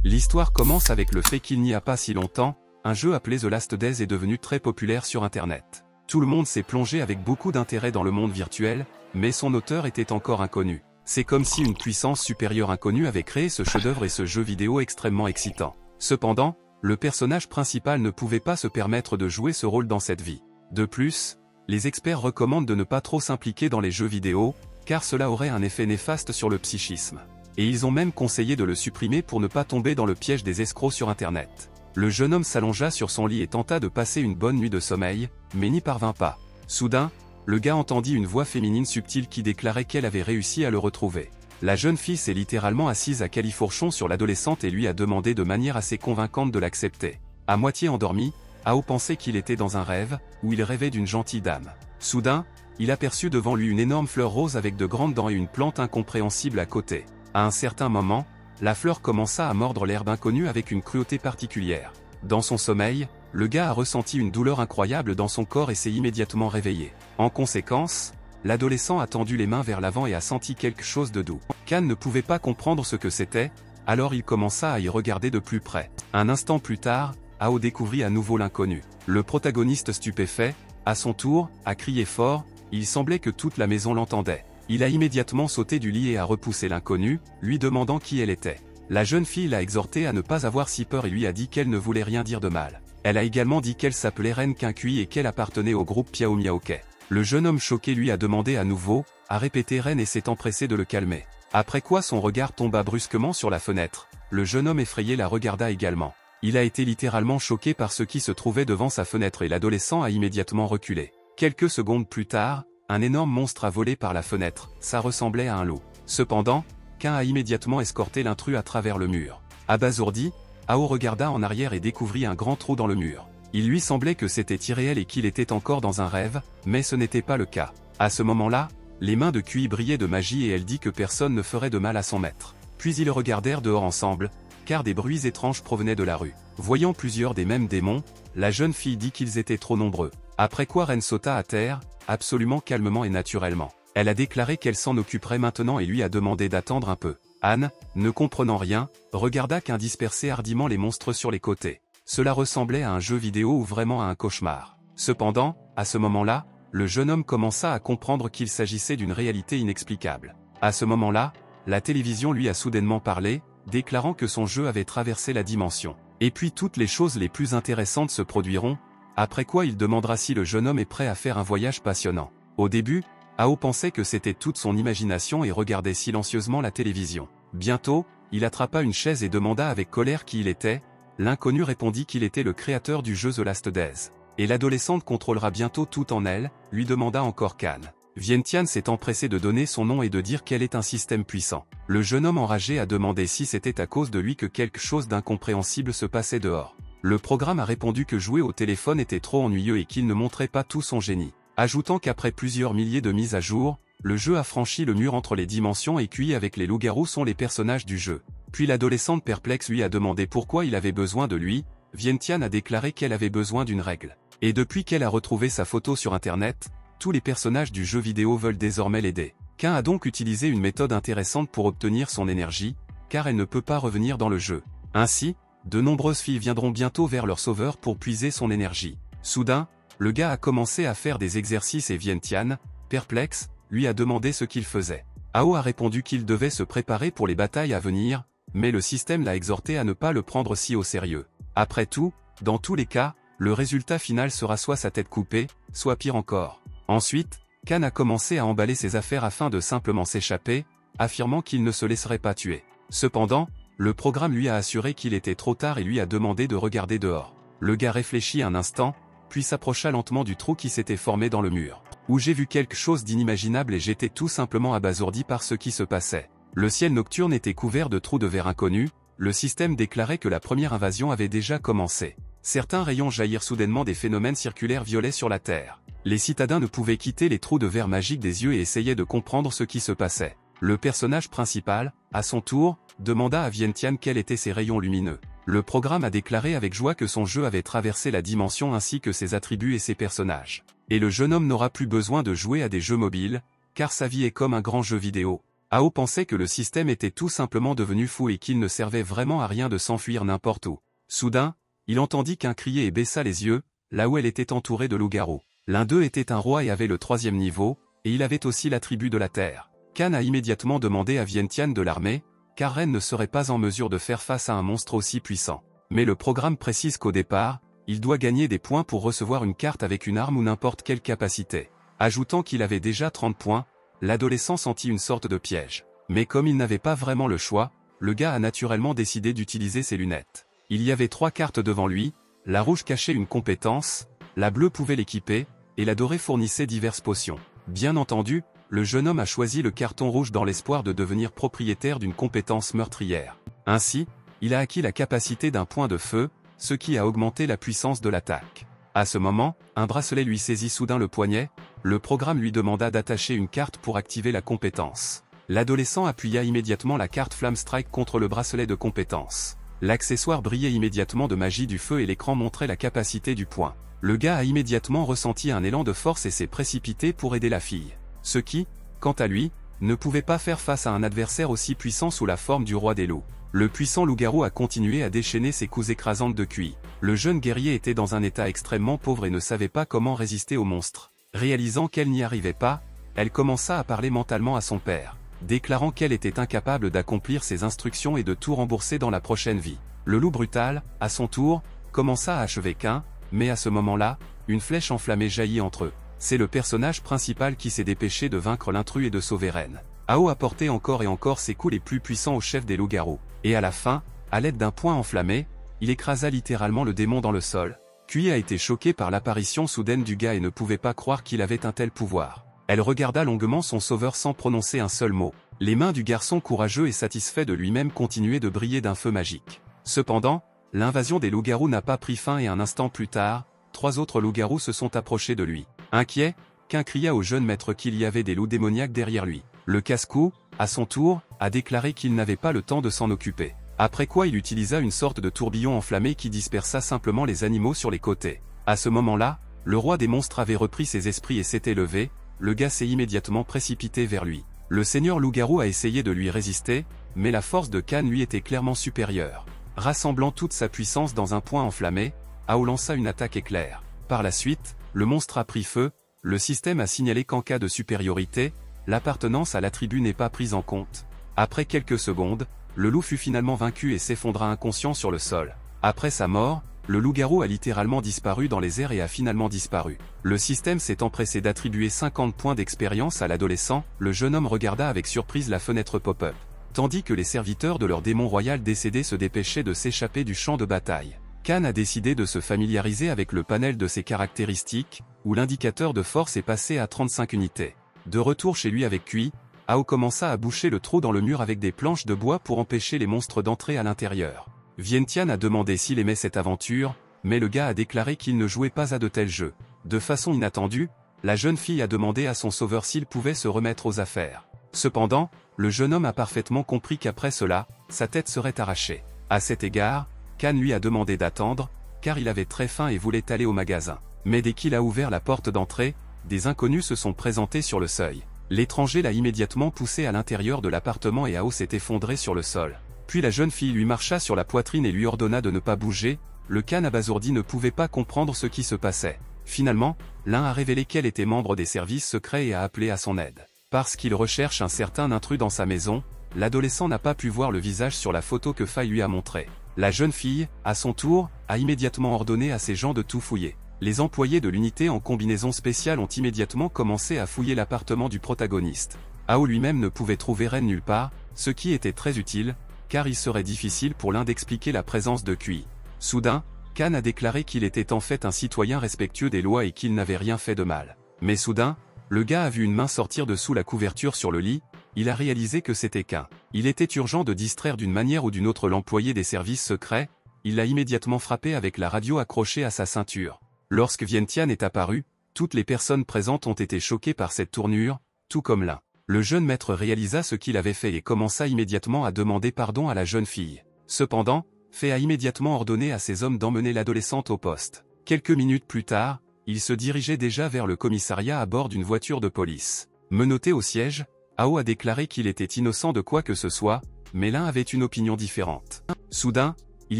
L'histoire commence avec le fait qu'il n'y a pas si longtemps, un jeu appelé The Last Days est devenu très populaire sur Internet. Tout le monde s'est plongé avec beaucoup d'intérêt dans le monde virtuel, mais son auteur était encore inconnu. C'est comme si une puissance supérieure inconnue avait créé ce chef-d'œuvre et ce jeu vidéo extrêmement excitant. Cependant, le personnage principal ne pouvait pas se permettre de jouer ce rôle dans cette vie. De plus, les experts recommandent de ne pas trop s'impliquer dans les jeux vidéo, car cela aurait un effet néfaste sur le psychisme. Et ils ont même conseillé de le supprimer pour ne pas tomber dans le piège des escrocs sur Internet. Le jeune homme s'allongea sur son lit et tenta de passer une bonne nuit de sommeil, mais n'y parvint pas. Soudain, le gars entendit une voix féminine subtile qui déclarait qu'elle avait réussi à le retrouver. La jeune fille s'est littéralement assise à califourchon sur l'adolescente et lui a demandé de manière assez convaincante de l'accepter. À moitié endormi, Ao pensait qu'il était dans un rêve, où il rêvait d'une gentille dame. Soudain, il aperçut devant lui une énorme fleur rose avec de grandes dents et une plante incompréhensible à côté. À un certain moment, la fleur commença à mordre l'herbe inconnue avec une cruauté particulière. Dans son sommeil, le gars a ressenti une douleur incroyable dans son corps et s'est immédiatement réveillé. En conséquence, l'adolescent a tendu les mains vers l'avant et a senti quelque chose de doux. Kan ne pouvait pas comprendre ce que c'était, alors il commença à y regarder de plus près. Un instant plus tard, Ao découvrit à nouveau l'inconnu. Le protagoniste stupéfait, à son tour, a crié fort, il semblait que toute la maison l'entendait. Il a immédiatement sauté du lit et a repoussé l'inconnu, lui demandant qui elle était. La jeune fille l'a exhorté à ne pas avoir si peur et lui a dit qu'elle ne voulait rien dire de mal. Elle a également dit qu'elle s'appelait Ren Quincui et qu'elle appartenait au groupe Piao Miaoke. Le jeune homme choqué lui a demandé à nouveau, a répété Ren et s'est empressé de le calmer. Après quoi son regard tomba brusquement sur la fenêtre. Le jeune homme effrayé la regarda également. Il a été littéralement choqué par ce qui se trouvait devant sa fenêtre et l'adolescent a immédiatement reculé. Quelques secondes plus tard, un énorme monstre a volé par la fenêtre, ça ressemblait à un loup. Cependant, Kan a immédiatement escorté l'intrus à travers le mur. Abasourdi, Ao regarda en arrière et découvrit un grand trou dans le mur. Il lui semblait que c'était irréel et qu'il était encore dans un rêve, mais ce n'était pas le cas. À ce moment-là, les mains de Kui brillaient de magie et elle dit que personne ne ferait de mal à son maître. Puis ils regardèrent dehors ensemble, car des bruits étranges provenaient de la rue. Voyant plusieurs des mêmes démons, la jeune fille dit qu'ils étaient trop nombreux. Après quoi Ren sauta à terre, absolument calmement et naturellement. Elle a déclaré qu'elle s'en occuperait maintenant et lui a demandé d'attendre un peu. Anne, ne comprenant rien, regarda Kan disperser hardiment les monstres sur les côtés. Cela ressemblait à un jeu vidéo ou vraiment à un cauchemar. Cependant, à ce moment-là, le jeune homme commença à comprendre qu'il s'agissait d'une réalité inexplicable. À ce moment-là, la télévision lui a soudainement parlé, déclarant que son jeu avait traversé la dimension. Et puis toutes les choses les plus intéressantes se produiront, après quoi il demandera si le jeune homme est prêt à faire un voyage passionnant. Au début, Ao pensait que c'était toute son imagination et regardait silencieusement la télévision. Bientôt, il attrapa une chaise et demanda avec colère qui il était. L'inconnu répondit qu'il était le créateur du jeu The Last Days. Et l'adolescente contrôlera bientôt tout en elle, lui demanda encore Kan. Vientiane s'est empressé de donner son nom et de dire qu'elle est un système puissant. Le jeune homme enragé a demandé si c'était à cause de lui que quelque chose d'incompréhensible se passait dehors. Le programme a répondu que jouer au téléphone était trop ennuyeux et qu'il ne montrait pas tout son génie. Ajoutant qu'après plusieurs milliers de mises à jour, le jeu a franchi le mur entre les dimensions et Kui avec les loups-garous sont les personnages du jeu. Puis l'adolescente perplexe lui a demandé pourquoi il avait besoin de lui. Vientiane a déclaré qu'elle avait besoin d'une règle. Et depuis qu'elle a retrouvé sa photo sur Internet, tous les personnages du jeu vidéo veulent désormais l'aider. Kan a donc utilisé une méthode intéressante pour obtenir son énergie, car elle ne peut pas revenir dans le jeu. Ainsi, de nombreuses filles viendront bientôt vers leur sauveur pour puiser son énergie. Soudain, le gars a commencé à faire des exercices et Vientiane, perplexe, lui a demandé ce qu'il faisait. Ao a répondu qu'il devait se préparer pour les batailles à venir, mais le système l'a exhorté à ne pas le prendre si au sérieux. Après tout, dans tous les cas, le résultat final sera soit sa tête coupée, soit pire encore. Ensuite, Kan a commencé à emballer ses affaires afin de simplement s'échapper, affirmant qu'il ne se laisserait pas tuer. Cependant, le programme lui a assuré qu'il était trop tard et lui a demandé de regarder dehors. Le gars réfléchit un instant, puis s'approcha lentement du trou qui s'était formé dans le mur. Où j'ai vu quelque chose d'inimaginable et j'étais tout simplement abasourdi par ce qui se passait. Le ciel nocturne était couvert de trous de verre inconnus, le système déclarait que la première invasion avait déjà commencé. Certains rayons jaillirent soudainement des phénomènes circulaires violets sur la Terre. Les citadins ne pouvaient quitter les trous de verre magiques des yeux et essayaient de comprendre ce qui se passait. Le personnage principal, à son tour, demanda à Vientiane quels étaient ces rayons lumineux. Le programme a déclaré avec joie que son jeu avait traversé la dimension ainsi que ses attributs et ses personnages. Et le jeune homme n'aura plus besoin de jouer à des jeux mobiles, car sa vie est comme un grand jeu vidéo. Ao pensait que le système était tout simplement devenu fou et qu'il ne servait vraiment à rien de s'enfuir n'importe où. Soudain, il entendit qu'un crier et baissa les yeux, là où elle était entourée de loups-garous. L'un d'eux était un roi et avait le 3e niveau, et il avait aussi l'attribut de la terre. Khan a immédiatement demandé à Vientiane de l'armer, car Ren ne serait pas en mesure de faire face à un monstre aussi puissant. Mais le programme précise qu'au départ, il doit gagner des points pour recevoir une carte avec une arme ou n'importe quelle capacité. Ajoutant qu'il avait déjà 30 points, l'adolescent sentit une sorte de piège. Mais comme il n'avait pas vraiment le choix, le gars a naturellement décidé d'utiliser ses lunettes. Il y avait 3 cartes devant lui, la rouge cachait une compétence, la bleue pouvait l'équiper, et la dorée fournissait diverses potions. Bien entendu, le jeune homme a choisi le carton rouge dans l'espoir de devenir propriétaire d'une compétence meurtrière. Ainsi, il a acquis la capacité d'un point de feu, ce qui a augmenté la puissance de l'attaque. À ce moment, un bracelet lui saisit soudain le poignet, le programme lui demanda d'attacher une carte pour activer la compétence. L'adolescent appuya immédiatement la carte Flamme Strike contre le bracelet de compétence. L'accessoire brillait immédiatement de magie du feu et l'écran montrait la capacité du point. Le gars a immédiatement ressenti un élan de force et s'est précipité pour aider la fille. Ce qui, quant à lui, ne pouvait pas faire face à un adversaire aussi puissant sous la forme du roi des loups. Le puissant loup-garou a continué à déchaîner ses coups écrasantes de QI. Le jeune guerrier était dans un état extrêmement pauvre et ne savait pas comment résister au monstre. Réalisant qu'elle n'y arrivait pas, elle commença à parler mentalement à son père, déclarant qu'elle était incapable d'accomplir ses instructions et de tout rembourser dans la prochaine vie. Le loup brutal, à son tour, commença à achever Khan, mais à ce moment-là, une flèche enflammée jaillit entre eux. C'est le personnage principal qui s'est dépêché de vaincre l'intrus et de sauver Ren. Ao apportait encore et encore ses coups les plus puissants au chef des loups-garous. Et à la fin, à l'aide d'un poing enflammé, il écrasa littéralement le démon dans le sol. Kui a été choquée par l'apparition soudaine du gars et ne pouvait pas croire qu'il avait un tel pouvoir. Elle regarda longuement son sauveur sans prononcer un seul mot. Les mains du garçon courageux et satisfait de lui-même continuaient de briller d'un feu magique. Cependant, l'invasion des loups-garous n'a pas pris fin et un instant plus tard, 3 autres loups-garous se sont approchés de lui. Inquiet, Khan cria au jeune maître qu'il y avait des loups démoniaques derrière lui. Le casse-cou, à son tour, a déclaré qu'il n'avait pas le temps de s'en occuper. Après quoi il utilisa une sorte de tourbillon enflammé qui dispersa simplement les animaux sur les côtés. À ce moment-là, le roi des monstres avait repris ses esprits et s'était levé, le gars s'est immédiatement précipité vers lui. Le seigneur loup-garou a essayé de lui résister, mais la force de Khan lui était clairement supérieure. Rassemblant toute sa puissance dans un point enflammé, Ao lança une attaque éclair. Par la suite, le monstre a pris feu, le système a signalé qu'en cas de supériorité, l'appartenance à l'attribut n'est pas prise en compte. Après quelques secondes, le loup fut finalement vaincu et s'effondra inconscient sur le sol. Après sa mort, le loup-garou a littéralement disparu dans les airs et a finalement disparu. Le système s'est empressé d'attribuer 50 points d'expérience à l'adolescent, le jeune homme regarda avec surprise la fenêtre pop-up, tandis que les serviteurs de leur démon royal décédé se dépêchaient de s'échapper du champ de bataille. Khan a décidé de se familiariser avec le panel de ses caractéristiques, où l'indicateur de force est passé à 35 unités. De retour chez lui avec Kui, Ao commença à boucher le trou dans le mur avec des planches de bois pour empêcher les monstres d'entrer à l'intérieur. Vientiane a demandé s'il aimait cette aventure, mais le gars a déclaré qu'il ne jouait pas à de tels jeux. De façon inattendue, la jeune fille a demandé à son sauveur s'il pouvait se remettre aux affaires. Cependant, le jeune homme a parfaitement compris qu'après cela, sa tête serait arrachée. À cet égard, Khan lui a demandé d'attendre, car il avait très faim et voulait aller au magasin. Mais dès qu'il a ouvert la porte d'entrée, des inconnus se sont présentés sur le seuil. L'étranger l'a immédiatement poussé à l'intérieur de l'appartement et Ao s'est effondré sur le sol. Puis la jeune fille lui marcha sur la poitrine et lui ordonna de ne pas bouger. Le Khan abasourdi ne pouvait pas comprendre ce qui se passait. Finalement, l'un a révélé qu'elle était membre des services secrets et a appelé à son aide. Parce qu'il recherche un certain intrus dans sa maison, l'adolescent n'a pas pu voir le visage sur la photo que Faye lui a montrée. La jeune fille, à son tour, a immédiatement ordonné à ses gens de tout fouiller. Les employés de l'unité en combinaison spéciale ont immédiatement commencé à fouiller l'appartement du protagoniste. Ao lui-même ne pouvait trouver Ren nulle part, ce qui était très utile, car il serait difficile pour l'un d'expliquer la présence de Kui. Soudain, Khan a déclaré qu'il était en fait un citoyen respectueux des lois et qu'il n'avait rien fait de mal. Mais soudain, le gars a vu une main sortir de sous la couverture sur le lit, il a réalisé que c'était Khan. Il était urgent de distraire d'une manière ou d'une autre l'employé des services secrets, il l'a immédiatement frappé avec la radio accrochée à sa ceinture. Lorsque Vientiane est apparu, toutes les personnes présentes ont été choquées par cette tournure, tout comme l'un. Le jeune maître réalisa ce qu'il avait fait et commença immédiatement à demander pardon à la jeune fille. Cependant, Fei a immédiatement ordonné à ses hommes d'emmener l'adolescente au poste. Quelques minutes plus tard, il se dirigeait déjà vers le commissariat à bord d'une voiture de police. Menotté au siège, Hao a déclaré qu'il était innocent de quoi que ce soit, mais l'un avait une opinion différente. Soudain, il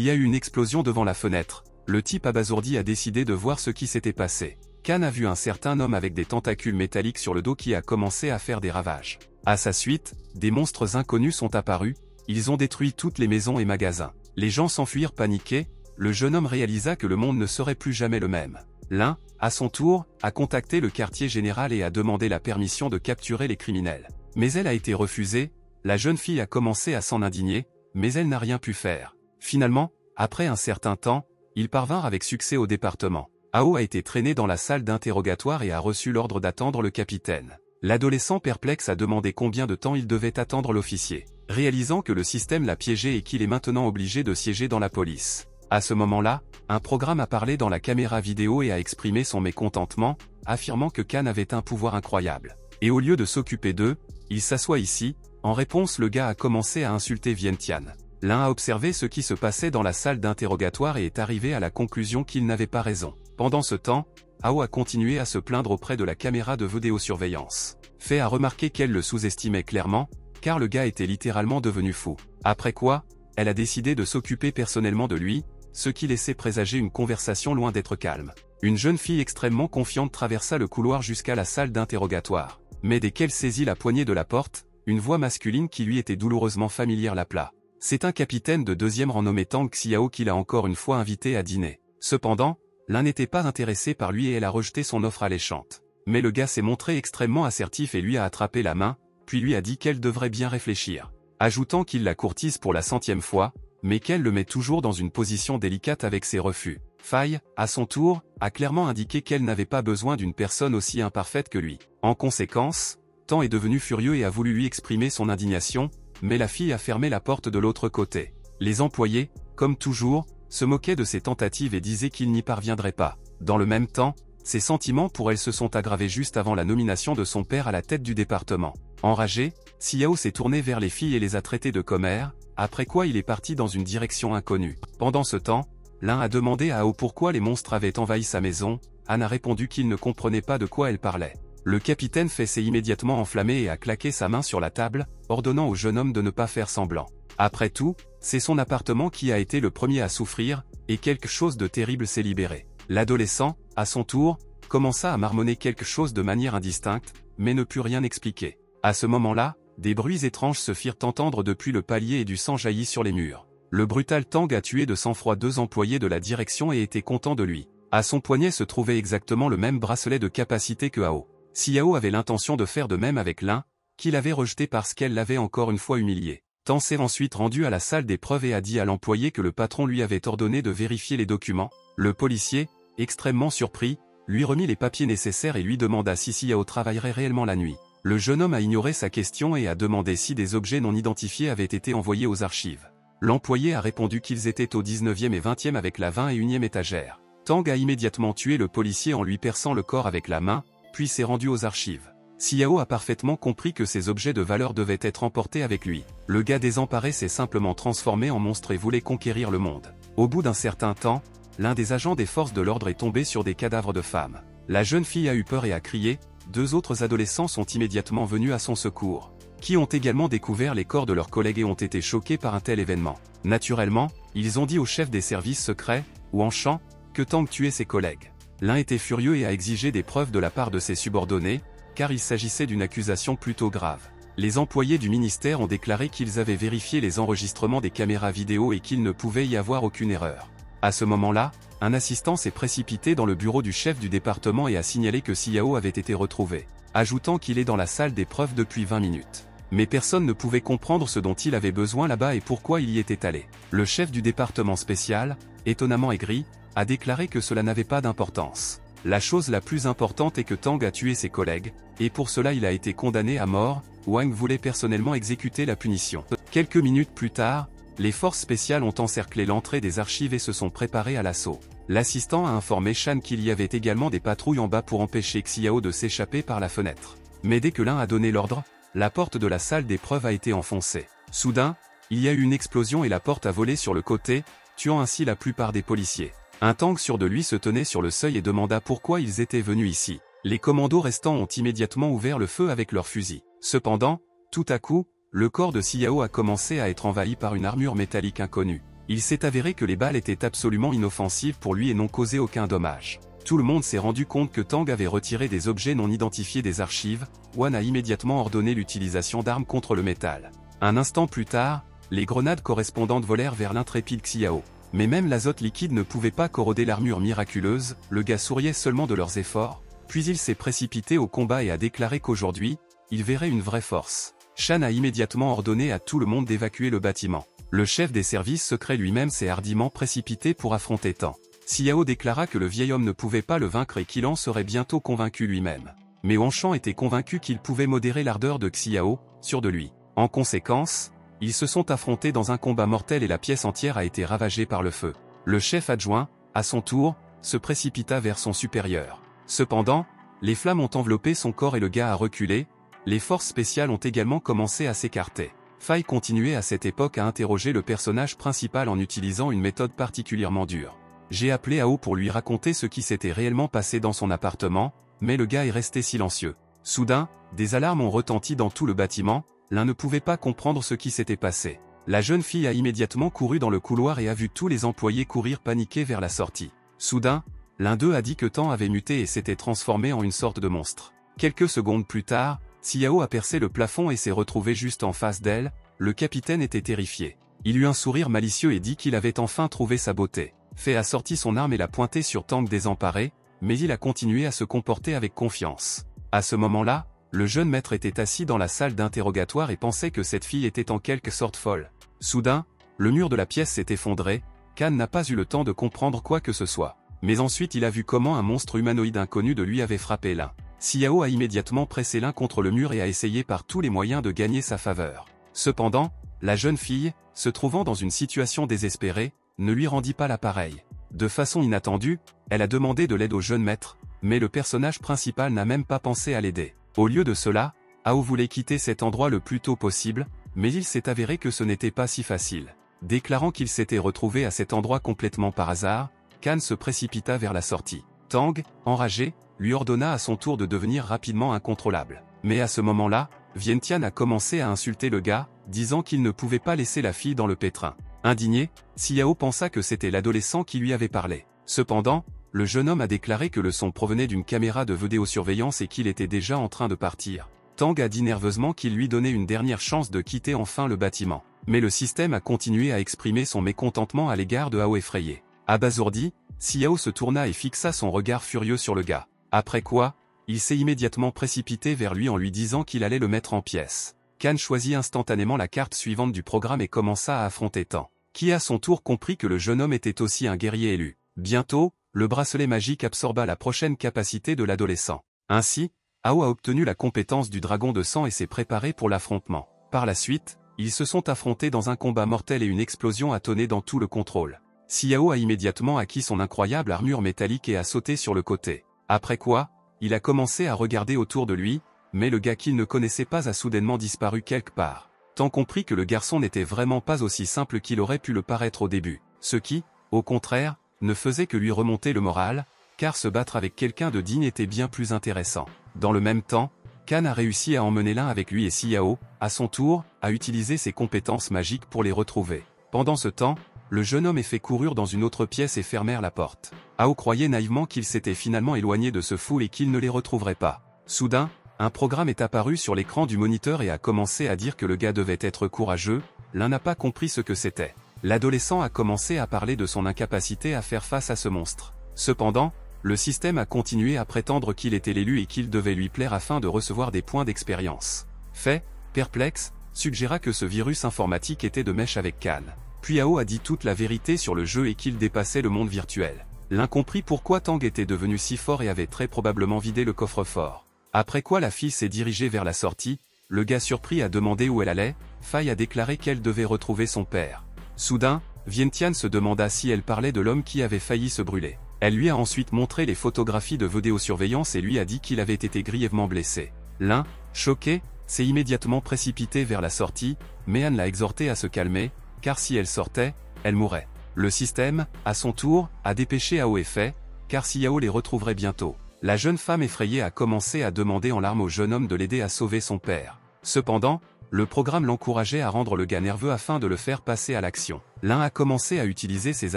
y a eu une explosion devant la fenêtre. Le type abasourdi a décidé de voir ce qui s'était passé. Kan a vu un certain homme avec des tentacules métalliques sur le dos qui a commencé à faire des ravages. À sa suite, des monstres inconnus sont apparus, ils ont détruit toutes les maisons et magasins. Les gens s'enfuirent paniqués, le jeune homme réalisa que le monde ne serait plus jamais le même. L'un, à son tour, a contacté le quartier général et a demandé la permission de capturer les criminels. Mais elle a été refusée, la jeune fille a commencé à s'en indigner, mais elle n'a rien pu faire. Finalement, après un certain temps, ils parvinrent avec succès au département. Hao a été traîné dans la salle d'interrogatoire et a reçu l'ordre d'attendre le capitaine. L'adolescent perplexe a demandé combien de temps il devait attendre l'officier, réalisant que le système l'a piégé et qu'il est maintenant obligé de siéger dans la police. À ce moment-là, un programme a parlé dans la caméra vidéo et a exprimé son mécontentement, affirmant que Kan avait un pouvoir incroyable. Et au lieu de s'occuper d'eux, il s'assoit ici. En réponse, le gars a commencé à insulter Vientiane. L'un a observé ce qui se passait dans la salle d'interrogatoire et est arrivé à la conclusion qu'il n'avait pas raison. Pendant ce temps, Hao a continué à se plaindre auprès de la caméra de vidéosurveillance. Fait a remarqué qu'elle le sous-estimait clairement, car le gars était littéralement devenu fou. Après quoi, elle a décidé de s'occuper personnellement de lui, ce qui laissait présager une conversation loin d'être calme. Une jeune fille extrêmement confiante traversa le couloir jusqu'à la salle d'interrogatoire. Mais dès qu'elle saisit la poignée de la porte, une voix masculine qui lui était douloureusement familière l'appela. C'est un capitaine de 2e rang nommé Tang Xiao qui l'a encore une fois invité à dîner. Cependant, l'un n'était pas intéressé par lui et elle a rejeté son offre alléchante. Mais le gars s'est montré extrêmement assertif et lui a attrapé la main, puis lui a dit qu'elle devrait bien réfléchir. Ajoutant qu'il la courtise pour la 100e fois, mais qu'elle le met toujours dans une position délicate avec ses refus. Faye, à son tour, a clairement indiqué qu'elle n'avait pas besoin d'une personne aussi imparfaite que lui. En conséquence, Tang est devenu furieux et a voulu lui exprimer son indignation, mais la fille a fermé la porte de l'autre côté. Les employés, comme toujours, se moquaient de ses tentatives et disaient qu'il n'y parviendrait pas. Dans le même temps, ses sentiments pour elle se sont aggravés juste avant la nomination de son père à la tête du département. Enragé, Xiao s'est tourné vers les filles et les a traitées de commères, après quoi il est parti dans une direction inconnue. Pendant ce temps, l'un a demandé à Hao pourquoi les monstres avaient envahi sa maison. Han a répondu qu'il ne comprenait pas de quoi elle parlait. Le capitaine Fei s'est immédiatement enflammé et a claqué sa main sur la table, ordonnant au jeune homme de ne pas faire semblant. Après tout, c'est son appartement qui a été le premier à souffrir, et quelque chose de terrible s'est libéré. L'adolescent, à son tour, commença à marmonner quelque chose de manière indistincte, mais ne put rien expliquer. À ce moment-là, des bruits étranges se firent entendre depuis le palier et du sang jaillit sur les murs. Le brutal Tang a tué de sang-froid 2 employés de la direction et était content de lui. À son poignet se trouvait exactement le même bracelet de capacité que Hao. Xiao avait l'intention de faire de même avec l'un, qu'il avait rejeté parce qu'elle l'avait encore une fois humilié. Tang s'est ensuite rendu à la salle des preuves et a dit à l'employé que le patron lui avait ordonné de vérifier les documents. Le policier, extrêmement surpris, lui remit les papiers nécessaires et lui demanda si Xiao travaillerait réellement la nuit. Le jeune homme a ignoré sa question et a demandé si des objets non identifiés avaient été envoyés aux archives. L'employé a répondu qu'ils étaient au 19e et 20e avec la 21e étagère. Tang a immédiatement tué le policier en lui perçant le corps avec la main, puis s'est rendu aux archives. Xiao a parfaitement compris que ces objets de valeur devaient être emportés avec lui. Le gars désemparé s'est simplement transformé en monstre et voulait conquérir le monde. Au bout d'un certain temps, l'un des agents des forces de l'ordre est tombé sur des cadavres de femmes. La jeune fille a eu peur et a crié. 2 autres adolescents sont immédiatement venus à son secours, qui ont également découvert les corps de leurs collègues et ont été choqués par un tel événement. Naturellement, ils ont dit au chef des services secrets, Wang Shan, que Tang tuait ses collègues. L'un était furieux et a exigé des preuves de la part de ses subordonnés, car il s'agissait d'une accusation plutôt grave. Les employés du ministère ont déclaré qu'ils avaient vérifié les enregistrements des caméras vidéo et qu'il ne pouvait y avoir aucune erreur. À ce moment-là, un assistant s'est précipité dans le bureau du chef du département et a signalé que Xiao avait été retrouvé, ajoutant qu'il est dans la salle des preuves depuis 20 minutes. Mais personne ne pouvait comprendre ce dont il avait besoin là-bas et pourquoi il y était allé. Le chef du département spécial, étonnamment aigri, a déclaré que cela n'avait pas d'importance. La chose la plus importante est que Tang a tué ses collègues, et pour cela il a été condamné à mort. Wang voulait personnellement exécuter la punition. Quelques minutes plus tard, les forces spéciales ont encerclé l'entrée des archives et se sont préparées à l'assaut. L'assistant a informé Shan qu'il y avait également des patrouilles en bas pour empêcher Xiao de s'échapper par la fenêtre. Mais dès que l'un a donné l'ordre, la porte de la salle d'épreuve a été enfoncée. Soudain, il y a eu une explosion et la porte a volé sur le côté, tuant ainsi la plupart des policiers. Un tank sûr de lui se tenait sur le seuil et demanda pourquoi ils étaient venus ici. Les commandos restants ont immédiatement ouvert le feu avec leurs fusils. Cependant, Tout à coup, le corps de Xiao a commencé à être envahi par une armure métallique inconnue. Il s'est avéré que les balles étaient absolument inoffensives pour lui et n'ont causé aucun dommage. Tout le monde s'est rendu compte que Tang avait retiré des objets non identifiés des archives. Wan a immédiatement ordonné l'utilisation d'armes contre le métal. Un instant plus tard, les grenades correspondantes volèrent vers l'intrépide Xiao. Mais même l'azote liquide ne pouvait pas corroder l'armure miraculeuse, le gars souriait seulement de leurs efforts, puis il s'est précipité au combat et a déclaré qu'aujourd'hui, il verrait une vraie force. Shan a immédiatement ordonné à tout le monde d'évacuer le bâtiment. Le chef des services secrets lui-même s'est hardiment précipité pour affronter Tang. Xiao déclara que le vieil homme ne pouvait pas le vaincre et qu'il en serait bientôt convaincu lui-même. Mais Wanshan était convaincu qu'il pouvait modérer l'ardeur de Xiao, sûr de lui. En conséquence, ils se sont affrontés dans un combat mortel et la pièce entière a été ravagée par le feu. Le chef adjoint, à son tour, se précipita vers son supérieur. Cependant, les flammes ont enveloppé son corps et le gars a reculé, les forces spéciales ont également commencé à s'écarter. Fai continuait à cette époque à interroger le personnage principal en utilisant une méthode particulièrement dure. J'ai appelé Ao pour lui raconter ce qui s'était réellement passé dans son appartement, mais le gars est resté silencieux. Soudain, des alarmes ont retenti dans tout le bâtiment, l'un ne pouvait pas comprendre ce qui s'était passé. La jeune fille a immédiatement couru dans le couloir et a vu tous les employés courir paniqués vers la sortie. Soudain, l'un d'eux a dit que Tang avait muté et s'était transformé en une sorte de monstre. Quelques secondes plus tard, Xiao a percé le plafond et s'est retrouvé juste en face d'elle. Le capitaine était terrifié. Il eut un sourire malicieux et dit qu'il avait enfin trouvé sa beauté. Fei a sorti son arme et l'a pointée sur Tang désemparé, mais il a continué à se comporter avec confiance. À ce moment-là, le jeune maître était assis dans la salle d'interrogatoire et pensait que cette fille était en quelque sorte folle. Soudain, le mur de la pièce s'est effondré. Kan n'a pas eu le temps de comprendre quoi que ce soit. Mais ensuite il a vu comment un monstre humanoïde inconnu de lui avait frappé l'un. Xiao a immédiatement pressé l'un contre le mur et a essayé par tous les moyens de gagner sa faveur. Cependant, la jeune fille, se trouvant dans une situation désespérée, ne lui rendit pas l'appareil. De façon inattendue, elle a demandé de l'aide au jeune maître, mais le personnage principal n'a même pas pensé à l'aider. Au lieu de cela, Ao voulait quitter cet endroit le plus tôt possible, mais il s'est avéré que ce n'était pas si facile. Déclarant qu'il s'était retrouvé à cet endroit complètement par hasard, Kan se précipita vers la sortie. Tang, enragé, lui ordonna à son tour de devenir rapidement incontrôlable. Mais à ce moment-là, Vientiane a commencé à insulter le gars, disant qu'il ne pouvait pas laisser la fille dans le pétrin. Indigné, Xiao pensa que c'était l'adolescent qui lui avait parlé. Cependant, le jeune homme a déclaré que le son provenait d'une caméra de vidéosurveillance et qu'il était déjà en train de partir. Tang a dit nerveusement qu'il lui donnait une dernière chance de quitter enfin le bâtiment. Mais le système a continué à exprimer son mécontentement à l'égard de Ao effrayé. Abasourdi, Xiao se tourna et fixa son regard furieux sur le gars. Après quoi, il s'est immédiatement précipité vers lui en lui disant qu'il allait le mettre en pièces. Kan choisit instantanément la carte suivante du programme et commença à affronter Tang, qui à son tour comprit que le jeune homme était aussi un guerrier élu. Bientôt, le bracelet magique absorba la prochaine capacité de l'adolescent. Ainsi, Ao a obtenu la compétence du dragon de sang et s'est préparé pour l'affrontement. Par la suite, ils se sont affrontés dans un combat mortel et une explosion a tonné dans tout le contrôle. Xiao a immédiatement acquis son incroyable armure métallique et a sauté sur le côté. Après quoi, il a commencé à regarder autour de lui, mais le gars qu'il ne connaissait pas a soudainement disparu quelque part. Tang comprit que le garçon n'était vraiment pas aussi simple qu'il aurait pu le paraître au début. Ce qui, au contraire, ne faisait que lui remonter le moral, car se battre avec quelqu'un de digne était bien plus intéressant. Dans le même temps, Kan a réussi à emmener l'un avec lui et Xiao, à son tour, a utilisé ses compétences magiques pour les retrouver. Pendant ce temps, le jeune homme et Fei coururent dans une autre pièce et fermèrent la porte. Ao croyait naïvement qu'il s'était finalement éloigné de ce fou et qu'il ne les retrouverait pas. Soudain, un programme est apparu sur l'écran du moniteur et a commencé à dire que le gars devait être courageux. L'un n'a pas compris ce que c'était. L'adolescent a commencé à parler de son incapacité à faire face à ce monstre. Cependant, le système a continué à prétendre qu'il était l'élu et qu'il devait lui plaire afin de recevoir des points d'expérience. Fei, perplexe, suggéra que ce virus informatique était de mèche avec Kan. Puis Ao a dit toute la vérité sur le jeu et qu'il dépassait le monde virtuel. L'un comprit pourquoi Tang était devenu si fort et avait très probablement vidé le coffre-fort. Après quoi la fille s'est dirigée vers la sortie, le gars surpris a demandé où elle allait, Fei a déclaré qu'elle devait retrouver son père. Soudain, Vientiane se demanda si elle parlait de l'homme qui avait failli se brûler. Elle lui a ensuite montré les photographies de vidéosurveillance et lui a dit qu'il avait été grièvement blessé. L'un, choqué, s'est immédiatement précipité vers la sortie, mais Anne l'a exhorté à se calmer, car si elle sortait, elle mourrait. Le système, à son tour, a dépêché Ao et Fei, car Xiao les retrouverait bientôt. La jeune femme effrayée a commencé à demander en larmes au jeune homme de l'aider à sauver son père. Cependant, Le programme l'encourageait à rendre le gars nerveux afin de le faire passer à l'action. L'un a commencé à utiliser ses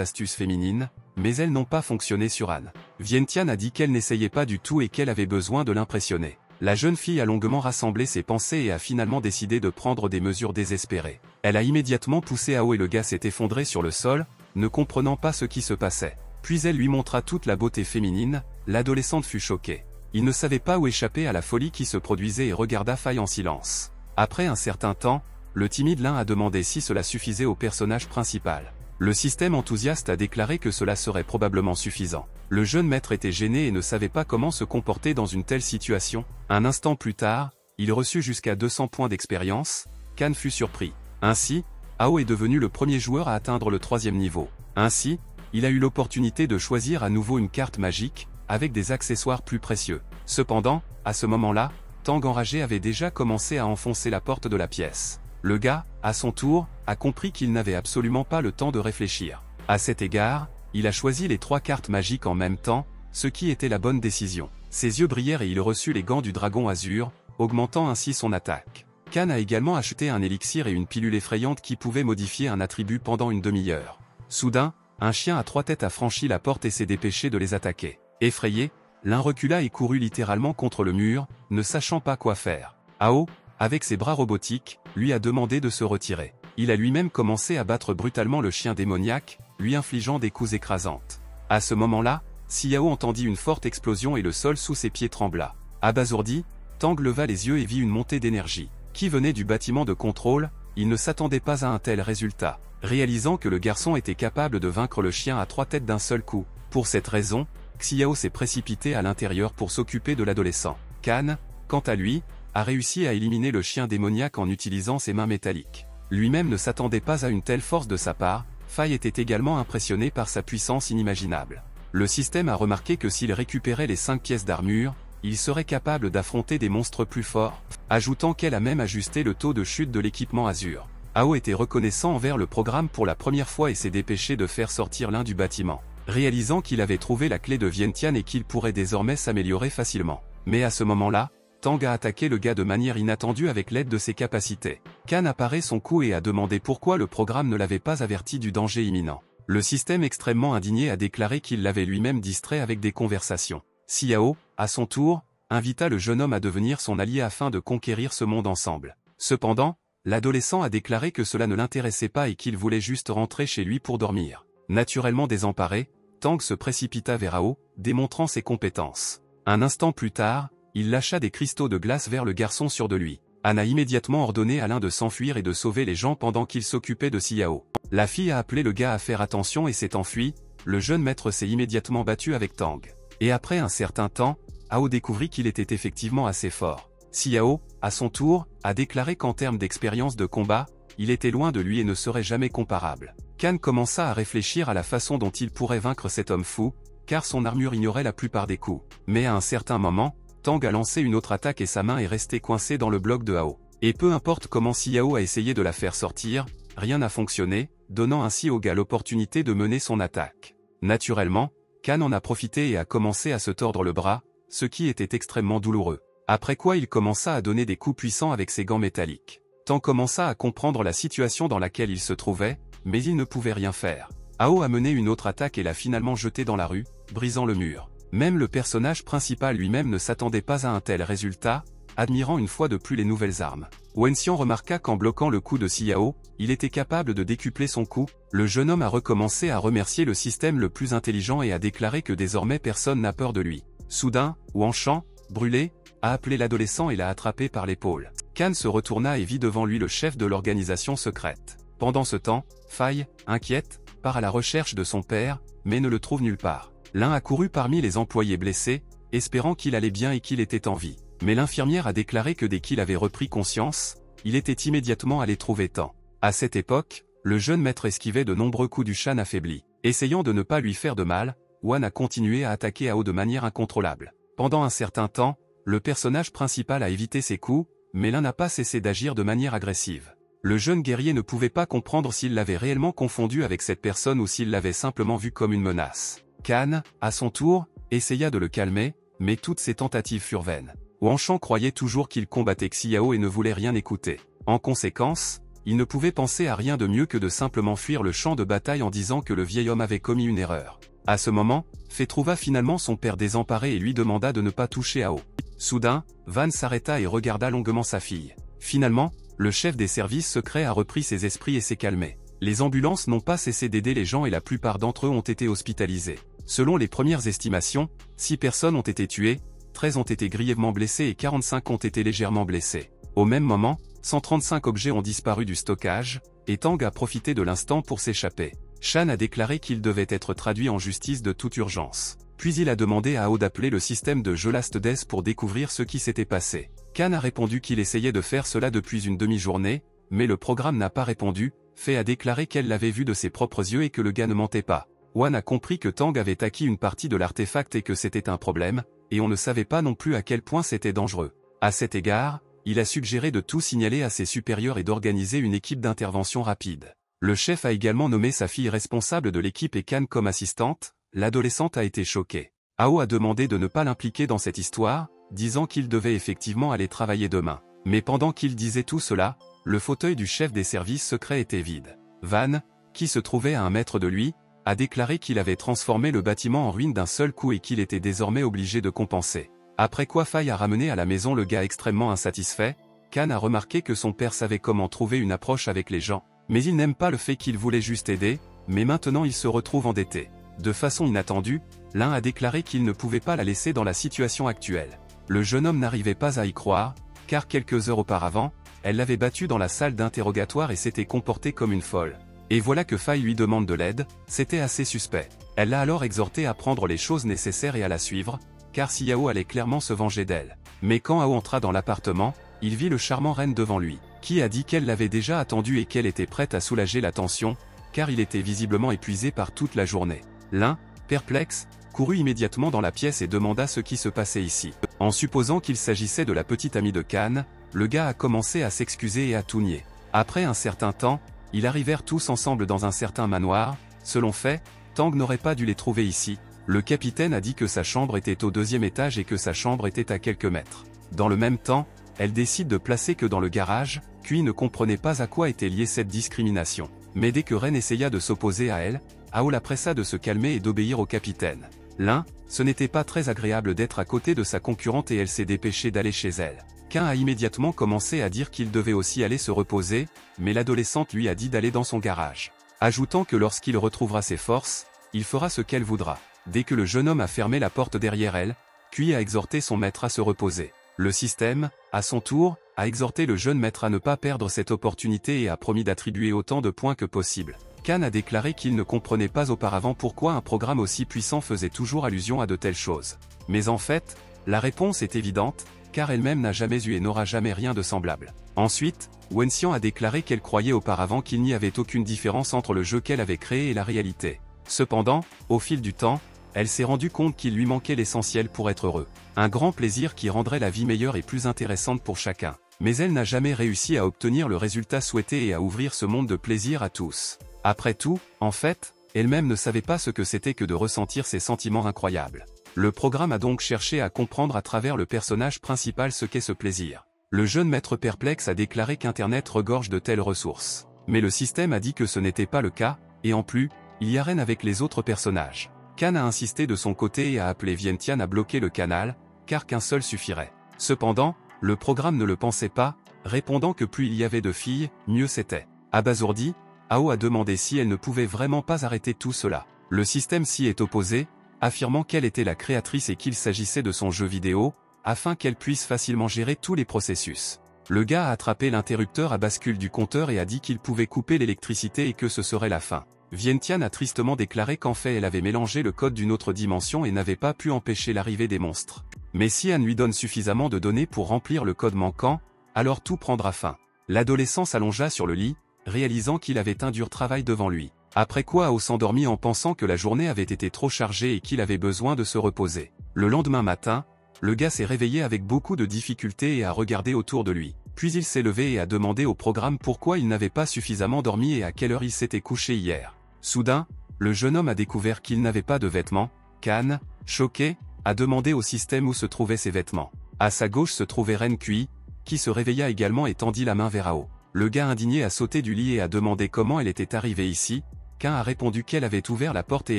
astuces féminines, mais elles n'ont pas fonctionné sur Anne. Vientiane a dit qu'elle n'essayait pas du tout et qu'elle avait besoin de l'impressionner. La jeune fille a longuement rassemblé ses pensées et a finalement décidé de prendre des mesures désespérées. Elle a immédiatement poussé Ao et le gars s'est effondré sur le sol, ne comprenant pas ce qui se passait. Puis elle lui montra toute la beauté féminine, l'adolescente fut choquée. Il ne savait pas où échapper à la folie qui se produisait et regarda Faye en silence. Après un certain temps, le timide Lin a demandé si cela suffisait au personnage principal. Le système enthousiaste a déclaré que cela serait probablement suffisant. Le jeune maître était gêné et ne savait pas comment se comporter dans une telle situation. Un instant plus tard, il reçut jusqu'à 200 points d'expérience. Kan fut surpris. Ainsi, Ao est devenu le premier joueur à atteindre le 3e niveau. Ainsi, il a eu l'opportunité de choisir à nouveau une carte magique, avec des accessoires plus précieux. Cependant, à ce moment-là, Tang enragé avait déjà commencé à enfoncer la porte de la pièce. Le gars, à son tour, a compris qu'il n'avait absolument pas le temps de réfléchir. À cet égard, il a choisi les 3 cartes magiques en même temps, ce qui était la bonne décision. Ses yeux brillèrent et il reçut les gants du dragon azur, augmentant ainsi son attaque. Kan a également acheté un élixir et une pilule effrayante qui pouvait modifier un attribut pendant une demi-heure. Soudain, un chien à 3 têtes a franchi la porte et s'est dépêché de les attaquer. Effrayé, l'un recula et courut littéralement contre le mur, ne sachant pas quoi faire. Ao, avec ses bras robotiques, lui a demandé de se retirer. Il a lui-même commencé à battre brutalement le chien démoniaque, lui infligeant des coups écrasantes. À ce moment-là, Xiao entendit une forte explosion et le sol sous ses pieds trembla. Abasourdi, Tang leva les yeux et vit une montée d'énergie, qui venait du bâtiment de contrôle. Il ne s'attendait pas à un tel résultat, réalisant que le garçon était capable de vaincre le chien à 3 têtes d'un seul coup. Pour cette raison, Xiao s'est précipité à l'intérieur pour s'occuper de l'adolescent. Kan, quant à lui, a réussi à éliminer le chien démoniaque en utilisant ses mains métalliques. Lui-même ne s'attendait pas à une telle force de sa part. Faye était également impressionné par sa puissance inimaginable. Le système a remarqué que s'il récupérait les 5 pièces d'armure, il serait capable d'affronter des monstres plus forts, ajoutant qu'elle a même ajusté le taux de chute de l'équipement Azur. Ao était reconnaissant envers le programme pour la première fois et s'est dépêché de faire sortir l'un du bâtiment, réalisant qu'il avait trouvé la clé de Vientiane et qu'il pourrait désormais s'améliorer facilement. Mais à ce moment-là, Tang a attaqué le gars de manière inattendue avec l'aide de ses capacités. Kan a paré son coup et a demandé pourquoi le programme ne l'avait pas averti du danger imminent. Le système extrêmement indigné a déclaré qu'il l'avait lui-même distrait avec des conversations. Xiao, à son tour, invita le jeune homme à devenir son allié afin de conquérir ce monde ensemble. Cependant, l'adolescent a déclaré que cela ne l'intéressait pas et qu'il voulait juste rentrer chez lui pour dormir. Naturellement désemparé, Tang se précipita vers Ao, démontrant ses compétences. Un instant plus tard, il lâcha des cristaux de glace vers le garçon sûr de lui. Anne a immédiatement ordonné à l'un de s'enfuir et de sauver les gens pendant qu'il s'occupait de Xiao. La fille a appelé le gars à faire attention et s'est enfui. Le jeune maître s'est immédiatement battu avec Tang. Et après un certain temps, Ao découvrit qu'il était effectivement assez fort. Xiao, à son tour, a déclaré qu'en termes d'expérience de combat, il était loin de lui et ne serait jamais comparable. Kan commença à réfléchir à la façon dont il pourrait vaincre cet homme fou, car son armure ignorait la plupart des coups. Mais à un certain moment, Tang a lancé une autre attaque et sa main est restée coincée dans le bloc de Ao. Et peu importe comment Xiao a essayé de la faire sortir, rien n'a fonctionné, donnant ainsi au gars l'opportunité de mener son attaque. Naturellement, Kan en a profité et a commencé à se tordre le bras, ce qui était extrêmement douloureux. Après quoi il commença à donner des coups puissants avec ses gants métalliques. Tang commença à comprendre la situation dans laquelle il se trouvait, mais il ne pouvait rien faire. Ao a mené une autre attaque et l'a finalement jeté dans la rue, brisant le mur. Même le personnage principal lui-même ne s'attendait pas à un tel résultat, admirant une fois de plus les nouvelles armes. Wenxian remarqua qu'en bloquant le coup de Xiao, il était capable de décupler son coup. Le jeune homme a recommencé à remercier le système le plus intelligent et a déclaré que désormais personne n'a peur de lui. Soudain, Wanshan, brûlé, a appelé l'adolescent et l'a attrapé par l'épaule. Kan se retourna et vit devant lui le chef de l'organisation secrète. Pendant ce temps, Faye, inquiète, part à la recherche de son père, mais ne le trouve nulle part. L'un a couru parmi les employés blessés, espérant qu'il allait bien et qu'il était en vie. Mais l'infirmière a déclaré que dès qu'il avait repris conscience, il était immédiatement allé trouver Tang. À cette époque, le jeune maître esquivait de nombreux coups du Shan affaibli. Essayant de ne pas lui faire de mal, Wan a continué à attaquer Ao de manière incontrôlable. Pendant un certain temps, le personnage principal a évité ses coups, mais l'un n'a pas cessé d'agir de manière agressive. Le jeune guerrier ne pouvait pas comprendre s'il l'avait réellement confondu avec cette personne ou s'il l'avait simplement vu comme une menace. Kan, à son tour, essaya de le calmer, mais toutes ses tentatives furent vaines. Wanshan croyait toujours qu'il combattait Xiao et ne voulait rien écouter. En conséquence, il ne pouvait penser à rien de mieux que de simplement fuir le champ de bataille en disant que le vieil homme avait commis une erreur. À ce moment, Fei trouva finalement son père désemparé et lui demanda de ne pas toucher Ao. Soudain, Van s'arrêta et regarda longuement sa fille. Finalement, le chef des services secrets a repris ses esprits et s'est calmé. Les ambulances n'ont pas cessé d'aider les gens et la plupart d'entre eux ont été hospitalisés. Selon les premières estimations, 6 personnes ont été tuées, 13 ont été grièvement blessées et 45 ont été légèrement blessées. Au même moment, 135 objets ont disparu du stockage, et Tang a profité de l'instant pour s'échapper. Shan a déclaré qu'il devait être traduit en justice de toute urgence. Puis il a demandé à Ao d'appeler le système de Last Days pour découvrir ce qui s'était passé. Kan a répondu qu'il essayait de faire cela depuis une demi-journée, mais le programme n'a pas répondu. Fei a déclaré qu'elle l'avait vu de ses propres yeux et que le gars ne mentait pas. Wan a compris que Tang avait acquis une partie de l'artefact et que c'était un problème, et on ne savait pas non plus à quel point c'était dangereux. À cet égard, il a suggéré de tout signaler à ses supérieurs et d'organiser une équipe d'intervention rapide. Le chef a également nommé sa fille responsable de l'équipe et Kan comme assistante. L'adolescente a été choquée. Ao a demandé de ne pas l'impliquer dans cette histoire, disant qu'il devait effectivement aller travailler demain. Mais pendant qu'il disait tout cela, le fauteuil du chef des services secrets était vide. Van, qui se trouvait à 1 mètre de lui, a déclaré qu'il avait transformé le bâtiment en ruine d'un seul coup et qu'il était désormais obligé de compenser. Après quoi Fei a ramené à la maison le gars extrêmement insatisfait. Kan a remarqué que son père savait comment trouver une approche avec les gens, mais il n'aime pas le fait qu'il voulait juste aider, mais maintenant il se retrouve endetté. De façon inattendue, l'un a déclaré qu'il ne pouvait pas la laisser dans la situation actuelle. Le jeune homme n'arrivait pas à y croire, car quelques heures auparavant, elle l'avait battu dans la salle d'interrogatoire et s'était comportée comme une folle. Et voilà que Fei lui demande de l'aide, c'était assez suspect. Elle l'a alors exhorté à prendre les choses nécessaires et à la suivre, car si Ao allait clairement se venger d'elle. Mais quand Ao entra dans l'appartement, il vit le charmant Ren devant lui, qui a dit qu'elle l'avait déjà attendu et qu'elle était prête à soulager la tension, car il était visiblement épuisé par toute la journée. L'un, perplexe, courut immédiatement dans la pièce et demanda ce qui se passait ici. En supposant qu'il s'agissait de la petite amie de Kan, le gars a commencé à s'excuser et à tout nier. Après un certain temps, ils arrivèrent tous ensemble dans un certain manoir. Selon Fei, Tang n'aurait pas dû les trouver ici. Le capitaine a dit que sa chambre était au 2e étage et que sa chambre était à quelques mètres. Dans le même temps, elle décide de placer que dans le garage. Kui ne comprenait pas à quoi était liée cette discrimination. Mais dès que Ren essaya de s'opposer à elle, Ao la pressa de se calmer et d'obéir au capitaine. L'un, ce n'était pas très agréable d'être à côté de sa concurrente et elle s'est dépêchée d'aller chez elle. Kan a immédiatement commencé à dire qu'il devait aussi aller se reposer, mais l'adolescente lui a dit d'aller dans son garage. Ajoutant que lorsqu'il retrouvera ses forces, il fera ce qu'elle voudra. Dès que le jeune homme a fermé la porte derrière elle, Kui a exhorté son maître à se reposer. Le système, à son tour, a exhorté le jeune maître à ne pas perdre cette opportunité et a promis d'attribuer autant de points que possible. Kan a déclaré qu'il ne comprenait pas auparavant pourquoi un programme aussi puissant faisait toujours allusion à de telles choses. Mais en fait, la réponse est évidente, car elle-même n'a jamais eu et n'aura jamais rien de semblable. Ensuite, Wenxian a déclaré qu'elle croyait auparavant qu'il n'y avait aucune différence entre le jeu qu'elle avait créé et la réalité. Cependant, au fil du temps, elle s'est rendue compte qu'il lui manquait l'essentiel pour être heureux. Un grand plaisir qui rendrait la vie meilleure et plus intéressante pour chacun. Mais elle n'a jamais réussi à obtenir le résultat souhaité et à ouvrir ce monde de plaisir à tous. Après tout, en fait, elle-même ne savait pas ce que c'était que de ressentir ces sentiments incroyables. Le programme a donc cherché à comprendre à travers le personnage principal ce qu'est ce plaisir. Le jeune maître perplexe a déclaré qu'Internet regorge de telles ressources. Mais le système a dit que ce n'était pas le cas, et en plus, il y a Ren avec les autres personnages. Kan a insisté de son côté et a appelé Vientiane à bloquer le canal, car qu'un seul suffirait. Cependant, le programme ne le pensait pas, répondant que plus il y avait de filles, mieux c'était. Abasourdi, Ao a demandé si elle ne pouvait vraiment pas arrêter tout cela. Le système s'y est opposé, affirmant qu'elle était la créatrice et qu'il s'agissait de son jeu vidéo, afin qu'elle puisse facilement gérer tous les processus. Le gars a attrapé l'interrupteur à bascule du compteur et a dit qu'il pouvait couper l'électricité et que ce serait la fin. Vientiane a tristement déclaré qu'en fait elle avait mélangé le code d'une autre dimension et n'avait pas pu empêcher l'arrivée des monstres. Mais si Anne lui donne suffisamment de données pour remplir le code manquant, alors tout prendra fin. L'adolescent s'allongea sur le lit, réalisant qu'il avait un dur travail devant lui. Après quoi Ao s'endormit en pensant que la journée avait été trop chargée et qu'il avait besoin de se reposer. Le lendemain matin, le gars s'est réveillé avec beaucoup de difficultés et a regardé autour de lui. Puis il s'est levé et a demandé au programme pourquoi il n'avait pas suffisamment dormi et à quelle heure il s'était couché hier. Soudain, le jeune homme a découvert qu'il n'avait pas de vêtements. Kan, choqué, a demandé au système où se trouvaient ses vêtements. À sa gauche se trouvait Ren Kui, qui se réveilla également et tendit la main vers Ao. Le gars indigné a sauté du lit et a demandé comment elle était arrivée ici. Kain a répondu qu'elle avait ouvert la porte et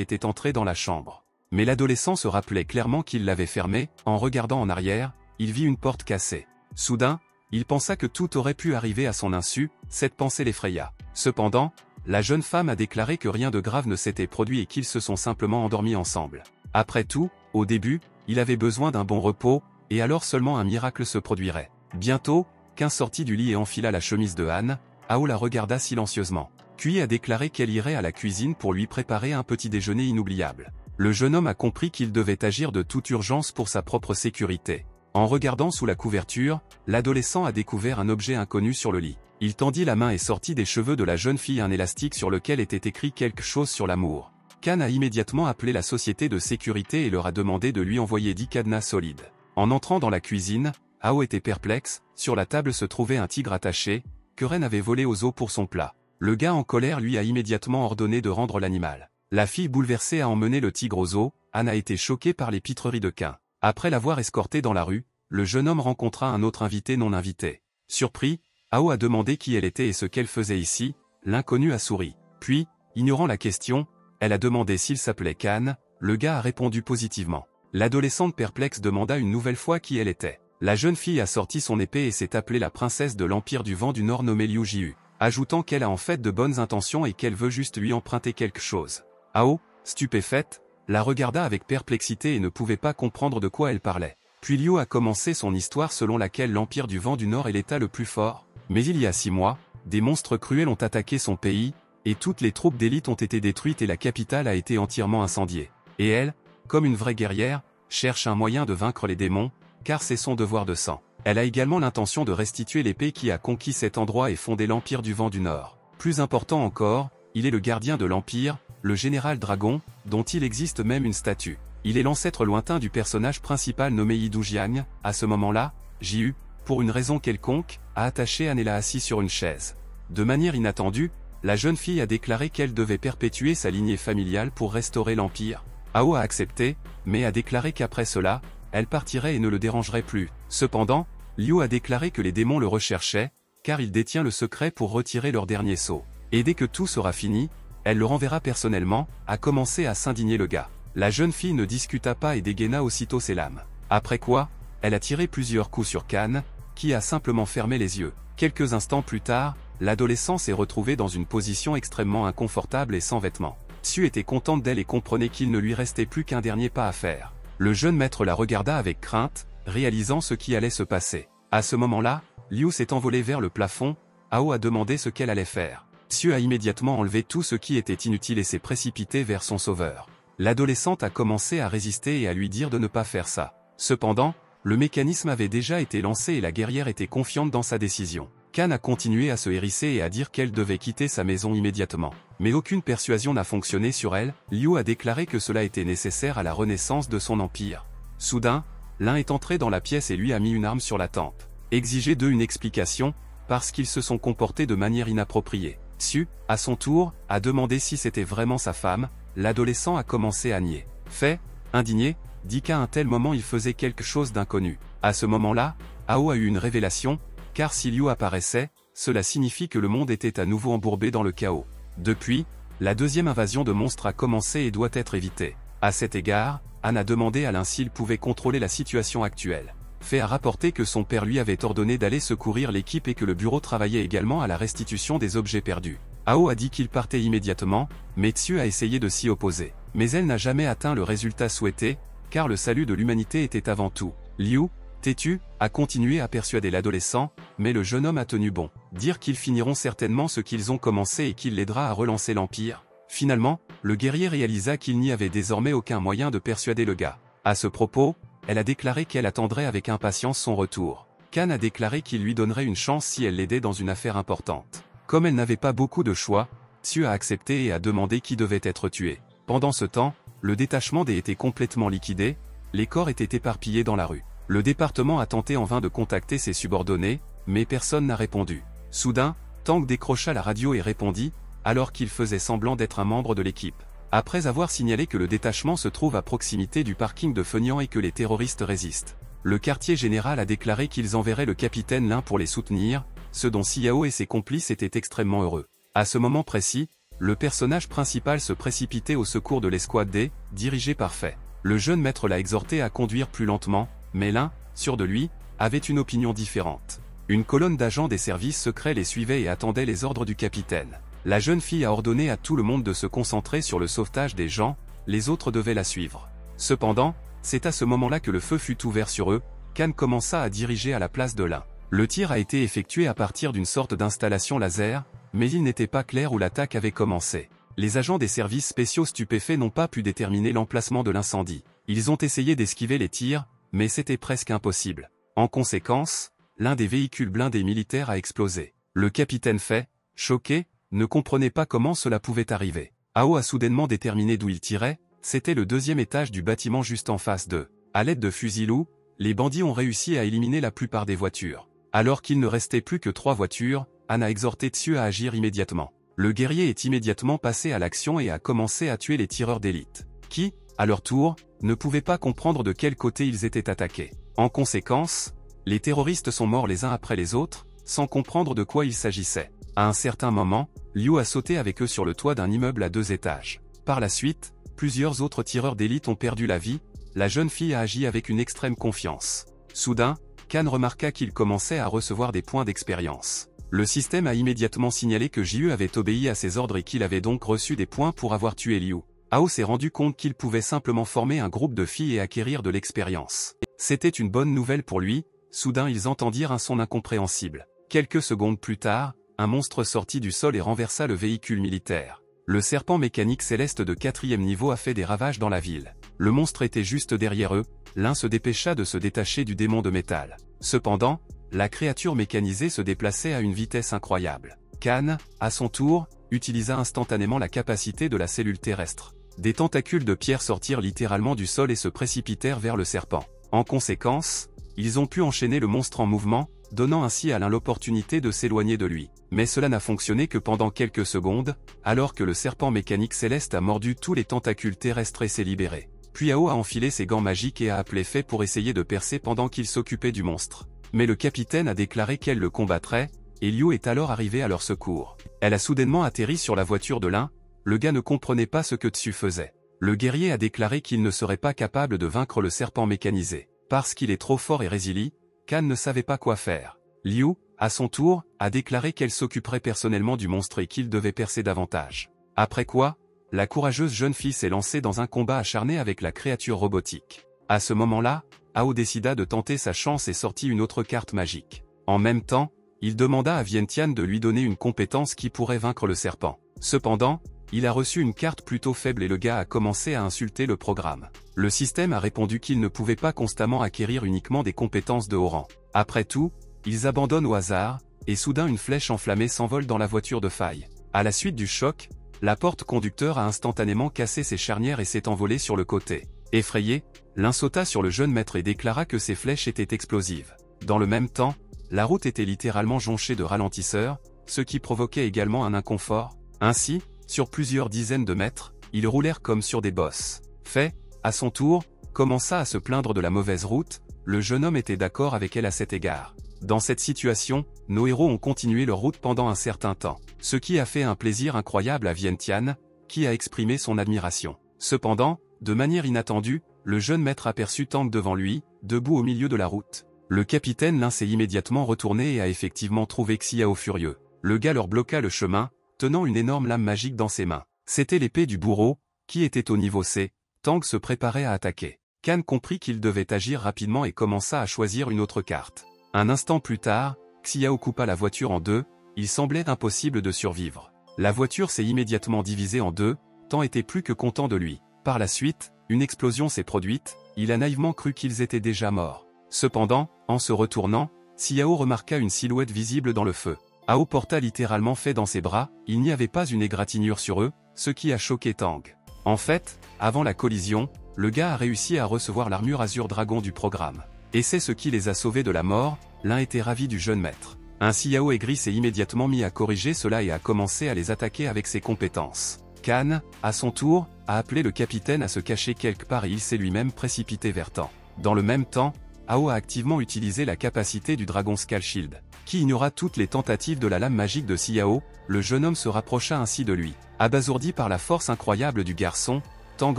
était entrée dans la chambre. Mais l'adolescent se rappelait clairement qu'il l'avait fermée. En regardant en arrière, il vit une porte cassée. Soudain, il pensa que tout aurait pu arriver à son insu. Cette pensée l'effraya. Cependant, la jeune femme a déclaré que rien de grave ne s'était produit et qu'ils se sont simplement endormis ensemble. Après tout, au début, il avait besoin d'un bon repos, et alors seulement un miracle se produirait. Bientôt, Kain sortit du lit et enfila la chemise de Han. Ao la regarda silencieusement. Puis a déclaré qu'elle irait à la cuisine pour lui préparer un petit déjeuner inoubliable. Le jeune homme a compris qu'il devait agir de toute urgence pour sa propre sécurité. En regardant sous la couverture, l'adolescent a découvert un objet inconnu sur le lit. Il tendit la main et sortit des cheveux de la jeune fille un élastique sur lequel était écrit quelque chose sur l'amour. Kain a immédiatement appelé la société de sécurité et leur a demandé de lui envoyer 10 cadenas solides. En entrant dans la cuisine, Ao était perplexe. Sur la table se trouvait un tigre attaché, que Ren avait volé aux os pour son plat. Le gars en colère lui a immédiatement ordonné de rendre l'animal. La fille bouleversée a emmené le tigre aux os. Han a été choqué par les pitreries de Kain. Après l'avoir escorté dans la rue, le jeune homme rencontra un autre invité non invité. Surpris, Ao a demandé qui elle était et ce qu'elle faisait ici. L'inconnu a souri. Puis, ignorant la question, elle a demandé s'il s'appelait Kain. Le gars a répondu positivement. L'adolescente perplexe demanda une nouvelle fois qui elle était. La jeune fille a sorti son épée et s'est appelée la princesse de l'Empire du Vent du Nord nommée Liu Jiu, ajoutant qu'elle a en fait de bonnes intentions et qu'elle veut juste lui emprunter quelque chose. Ao, stupéfaite, la regarda avec perplexité et ne pouvait pas comprendre de quoi elle parlait. Puis Liu a commencé son histoire selon laquelle l'Empire du Vent du Nord est l'état le plus fort, mais il y a 6 mois, des monstres cruels ont attaqué son pays, et toutes les troupes d'élite ont été détruites et la capitale a été entièrement incendiée. Et elle, comme une vraie guerrière, cherche un moyen de vaincre les démons, car c'est son devoir de sang. Elle a également l'intention de restituer l'épée qui a conquis cet endroit et fondé l'Empire du Vent du Nord. Plus important encore, il est le gardien de l'Empire, le général Dragon, dont il existe même une statue. Il est l'ancêtre lointain du personnage principal nommé Yi Doujiang. À ce moment-là, Jiu, pour une raison quelconque, a attaché Han et l'a assis sur une chaise. De manière inattendue, la jeune fille a déclaré qu'elle devait perpétuer sa lignée familiale pour restaurer l'Empire. Ao a accepté, mais a déclaré qu'après cela, elle partirait et ne le dérangerait plus. Cependant, Liu a déclaré que les démons le recherchaient, car il détient le secret pour retirer leur dernier sceau. Et dès que tout sera fini, elle le renverra personnellement, a commencé à s'indigner le gars. La jeune fille ne discuta pas et dégaina aussitôt ses lames. Après quoi, elle a tiré plusieurs coups sur Kain, qui a simplement fermé les yeux. Quelques instants plus tard, l'adolescent s'est retrouvé dans une position extrêmement inconfortable et sans vêtements. Tsu était contente d'elle et comprenait qu'il ne lui restait plus qu'un dernier pas à faire. Le jeune maître la regarda avec crainte, réalisant ce qui allait se passer. À ce moment-là, Liu s'est envolé vers le plafond. Ao a demandé ce qu'elle allait faire. Tsu a immédiatement enlevé tout ce qui était inutile et s'est précipité vers son sauveur. L'adolescente a commencé à résister et à lui dire de ne pas faire ça. Cependant, le mécanisme avait déjà été lancé et la guerrière était confiante dans sa décision. Kain a continué à se hérisser et à dire qu'elle devait quitter sa maison immédiatement. Mais aucune persuasion n'a fonctionné sur elle. Liu a déclaré que cela était nécessaire à la renaissance de son empire. Soudain, l'un est entré dans la pièce et lui a mis une arme sur la tempe. Exigé d'eux une explication, parce qu'ils se sont comportés de manière inappropriée. Tsu, à son tour, a demandé si c'était vraiment sa femme. L'adolescent a commencé à nier. Fait, indigné, dit qu'à un tel moment il faisait quelque chose d'inconnu. À ce moment-là, Ao a eu une révélation, car si Liu apparaissait, cela signifie que le monde était à nouveau embourbé dans le chaos. Depuis, la deuxième invasion de monstres a commencé et doit être évitée. À cet égard, Han a demandé à l'un s'il pouvait contrôler la situation actuelle. Fait a rapporté que son père lui avait ordonné d'aller secourir l'équipe et que le bureau travaillait également à la restitution des objets perdus. Ao a dit qu'il partait immédiatement, mais Tsu a essayé de s'y opposer. Mais elle n'a jamais atteint le résultat souhaité, car le salut de l'humanité était avant tout. Liu, têtu, a continué à persuader l'adolescent, mais le jeune homme a tenu bon. Dire qu'ils finiront certainement ce qu'ils ont commencé et qu'il l'aidera à relancer l'Empire. Finalement, le guerrier réalisa qu'il n'y avait désormais aucun moyen de persuader le gars. À ce propos, elle a déclaré qu'elle attendrait avec impatience son retour. Kain a déclaré qu'il lui donnerait une chance si elle l'aidait dans une affaire importante. Comme elle n'avait pas beaucoup de choix, Tsu a accepté et a demandé qui devait être tué. Pendant ce temps, le détachement des était complètement liquidé, les corps étaient éparpillés dans la rue. Le département a tenté en vain de contacter ses subordonnés, mais personne n'a répondu. Soudain, Tang décrocha la radio et répondit, alors qu'il faisait semblant d'être un membre de l'équipe. Après avoir signalé que le détachement se trouve à proximité du parking de Fenian et que les terroristes résistent. le quartier général a déclaré qu'ils enverraient le capitaine Lin pour les soutenir, ce dont Xiao et ses complices étaient extrêmement heureux. À ce moment précis, le personnage principal se précipitait au secours de l'escouade D, dirigée par Fei. Le jeune maître l'a exhorté à conduire plus lentement, mais Lin, sûr de lui, avait une opinion différente. Une colonne d'agents des services secrets les suivait et attendait les ordres du capitaine. La jeune fille a ordonné à tout le monde de se concentrer sur le sauvetage des gens, les autres devaient la suivre. Cependant, c'est à ce moment-là que le feu fut ouvert sur eux, Kan commença à diriger à la place de Lin. Le tir a été effectué à partir d'une sorte d'installation laser, mais il n'était pas clair où l'attaque avait commencé. Les agents des services spéciaux stupéfaits n'ont pas pu déterminer l'emplacement de l'incendie. Ils ont essayé d'esquiver les tirs, mais c'était presque impossible. En conséquence, l'un des véhicules blindés militaires a explosé. Le capitaine Fei, choqué, ne comprenait pas comment cela pouvait arriver. Hao a soudainement déterminé d'où il tirait, c'était le deuxième étage du bâtiment juste en face d'eux. À l'aide de fusils loups, les bandits ont réussi à éliminer la plupart des voitures. Alors qu'il ne restait plus que 3 voitures, Han a exhorté Tsu à agir immédiatement. Le guerrier est immédiatement passé à l'action et a commencé à tuer les tireurs d'élite, qui, à leur tour, ne pouvaient pas comprendre de quel côté ils étaient attaqués. En conséquence, les terroristes sont morts les uns après les autres, sans comprendre de quoi il s'agissait. À un certain moment, Liu a sauté avec eux sur le toit d'un immeuble à 2 étages. Par la suite, plusieurs autres tireurs d'élite ont perdu la vie, la jeune fille a agi avec une extrême confiance. Soudain, Kan remarqua qu'il commençait à recevoir des points d'expérience. Le système a immédiatement signalé que Jiu avait obéi à ses ordres et qu'il avait donc reçu des points pour avoir tué Liu. Hao s'est rendu compte qu'il pouvait simplement former un groupe de filles et acquérir de l'expérience. C'était une bonne nouvelle pour lui, soudain ils entendirent un son incompréhensible. Quelques secondes plus tard, un monstre sortit du sol et renversa le véhicule militaire. Le serpent mécanique céleste de 4e niveau a fait des ravages dans la ville. Le monstre était juste derrière eux, l'un se dépêcha de se détacher du démon de métal. Cependant, la créature mécanisée se déplaçait à une vitesse incroyable. Kan, à son tour, utilisa instantanément la capacité de la cellule terrestre. Des tentacules de pierre sortirent littéralement du sol et se précipitèrent vers le serpent. En conséquence, ils ont pu enchaîner le monstre en mouvement, donnant ainsi à l'un l'opportunité de s'éloigner de lui. Mais cela n'a fonctionné que pendant quelques secondes, alors que le serpent mécanique céleste a mordu tous les tentacules terrestres et s'est libéré. Puis Hao a enfilé ses gants magiques et a appelé Fei pour essayer de percer pendant qu'il s'occupait du monstre. Mais le capitaine a déclaré qu'elle le combattrait, et Liu est alors arrivé à leur secours. Elle a soudainement atterri sur la voiture de l'un, le gars ne comprenait pas ce que Tsu faisait. Le guerrier a déclaré qu'il ne serait pas capable de vaincre le serpent mécanisé. Parce qu'il est trop fort et résilient, Kan ne savait pas quoi faire. Liu, à son tour, a déclaré qu'elle s'occuperait personnellement du monstre et qu'il devait percer davantage. Après quoi, la courageuse jeune fille s'est lancée dans un combat acharné avec la créature robotique. À ce moment-là, Hao décida de tenter sa chance et sortit une autre carte magique. En même temps, il demanda à Vientiane de lui donner une compétence qui pourrait vaincre le serpent. Cependant, il a reçu une carte plutôt faible et le gars a commencé à insulter le programme. Le système a répondu qu'il ne pouvait pas constamment acquérir uniquement des compétences de haut rang. Après tout, ils abandonnent au hasard, et soudain une flèche enflammée s'envole dans la voiture de Fei. À la suite du choc, la porte conducteur a instantanément cassé ses charnières et s'est envolée sur le côté. Effrayé, l'un sauta sur le jeune maître et déclara que ses flèches étaient explosives. Dans le même temps, la route était littéralement jonchée de ralentisseurs, ce qui provoquait également un inconfort. Ainsi, sur plusieurs dizaines de mètres, ils roulèrent comme sur des bosses. Fei, à son tour, commença à se plaindre de la mauvaise route, le jeune homme était d'accord avec elle à cet égard. Dans cette situation, nos héros ont continué leur route pendant un certain temps, ce qui a fait un plaisir incroyable à Vientiane, qui a exprimé son admiration. Cependant, de manière inattendue, le jeune maître aperçut Tang devant lui, debout au milieu de la route. Le capitaine Lin s'est immédiatement retourné et a effectivement trouvé Xiao furieux. Le gars leur bloqua le chemin, tenant une énorme lame magique dans ses mains. C'était l'épée du bourreau, qui était au niveau C. Tang se préparait à attaquer. Kan comprit qu'il devait agir rapidement et commença à choisir une autre carte. Un instant plus tard, Xiao coupa la voiture en deux, il semblait impossible de survivre. La voiture s'est immédiatement divisée en deux, Tang était plus que content de lui. Par la suite, une explosion s'est produite, il a naïvement cru qu'ils étaient déjà morts. Cependant, en se retournant, Xiao remarqua une silhouette visible dans le feu. Hao porta littéralement Fei dans ses bras, il n'y avait pas une égratignure sur eux, ce qui a choqué Tang. En fait, avant la collision, le gars a réussi à recevoir l'armure Azur Dragon du programme. Et c'est ce qui les a sauvés de la mort, l'un était ravi du jeune maître. Ainsi Yao Aigri s'est immédiatement mis à corriger cela et a commencé à les attaquer avec ses compétences. Kan, à son tour, a appelé le capitaine à se cacher quelque part et il s'est lui-même précipité vers Tang. Dans le même temps, Ao a activement utilisé la capacité du Dragon Scale Shield, qui ignora toutes les tentatives de la lame magique de Xiao. Le jeune homme se rapprocha ainsi de lui. Abasourdi par la force incroyable du garçon, Tang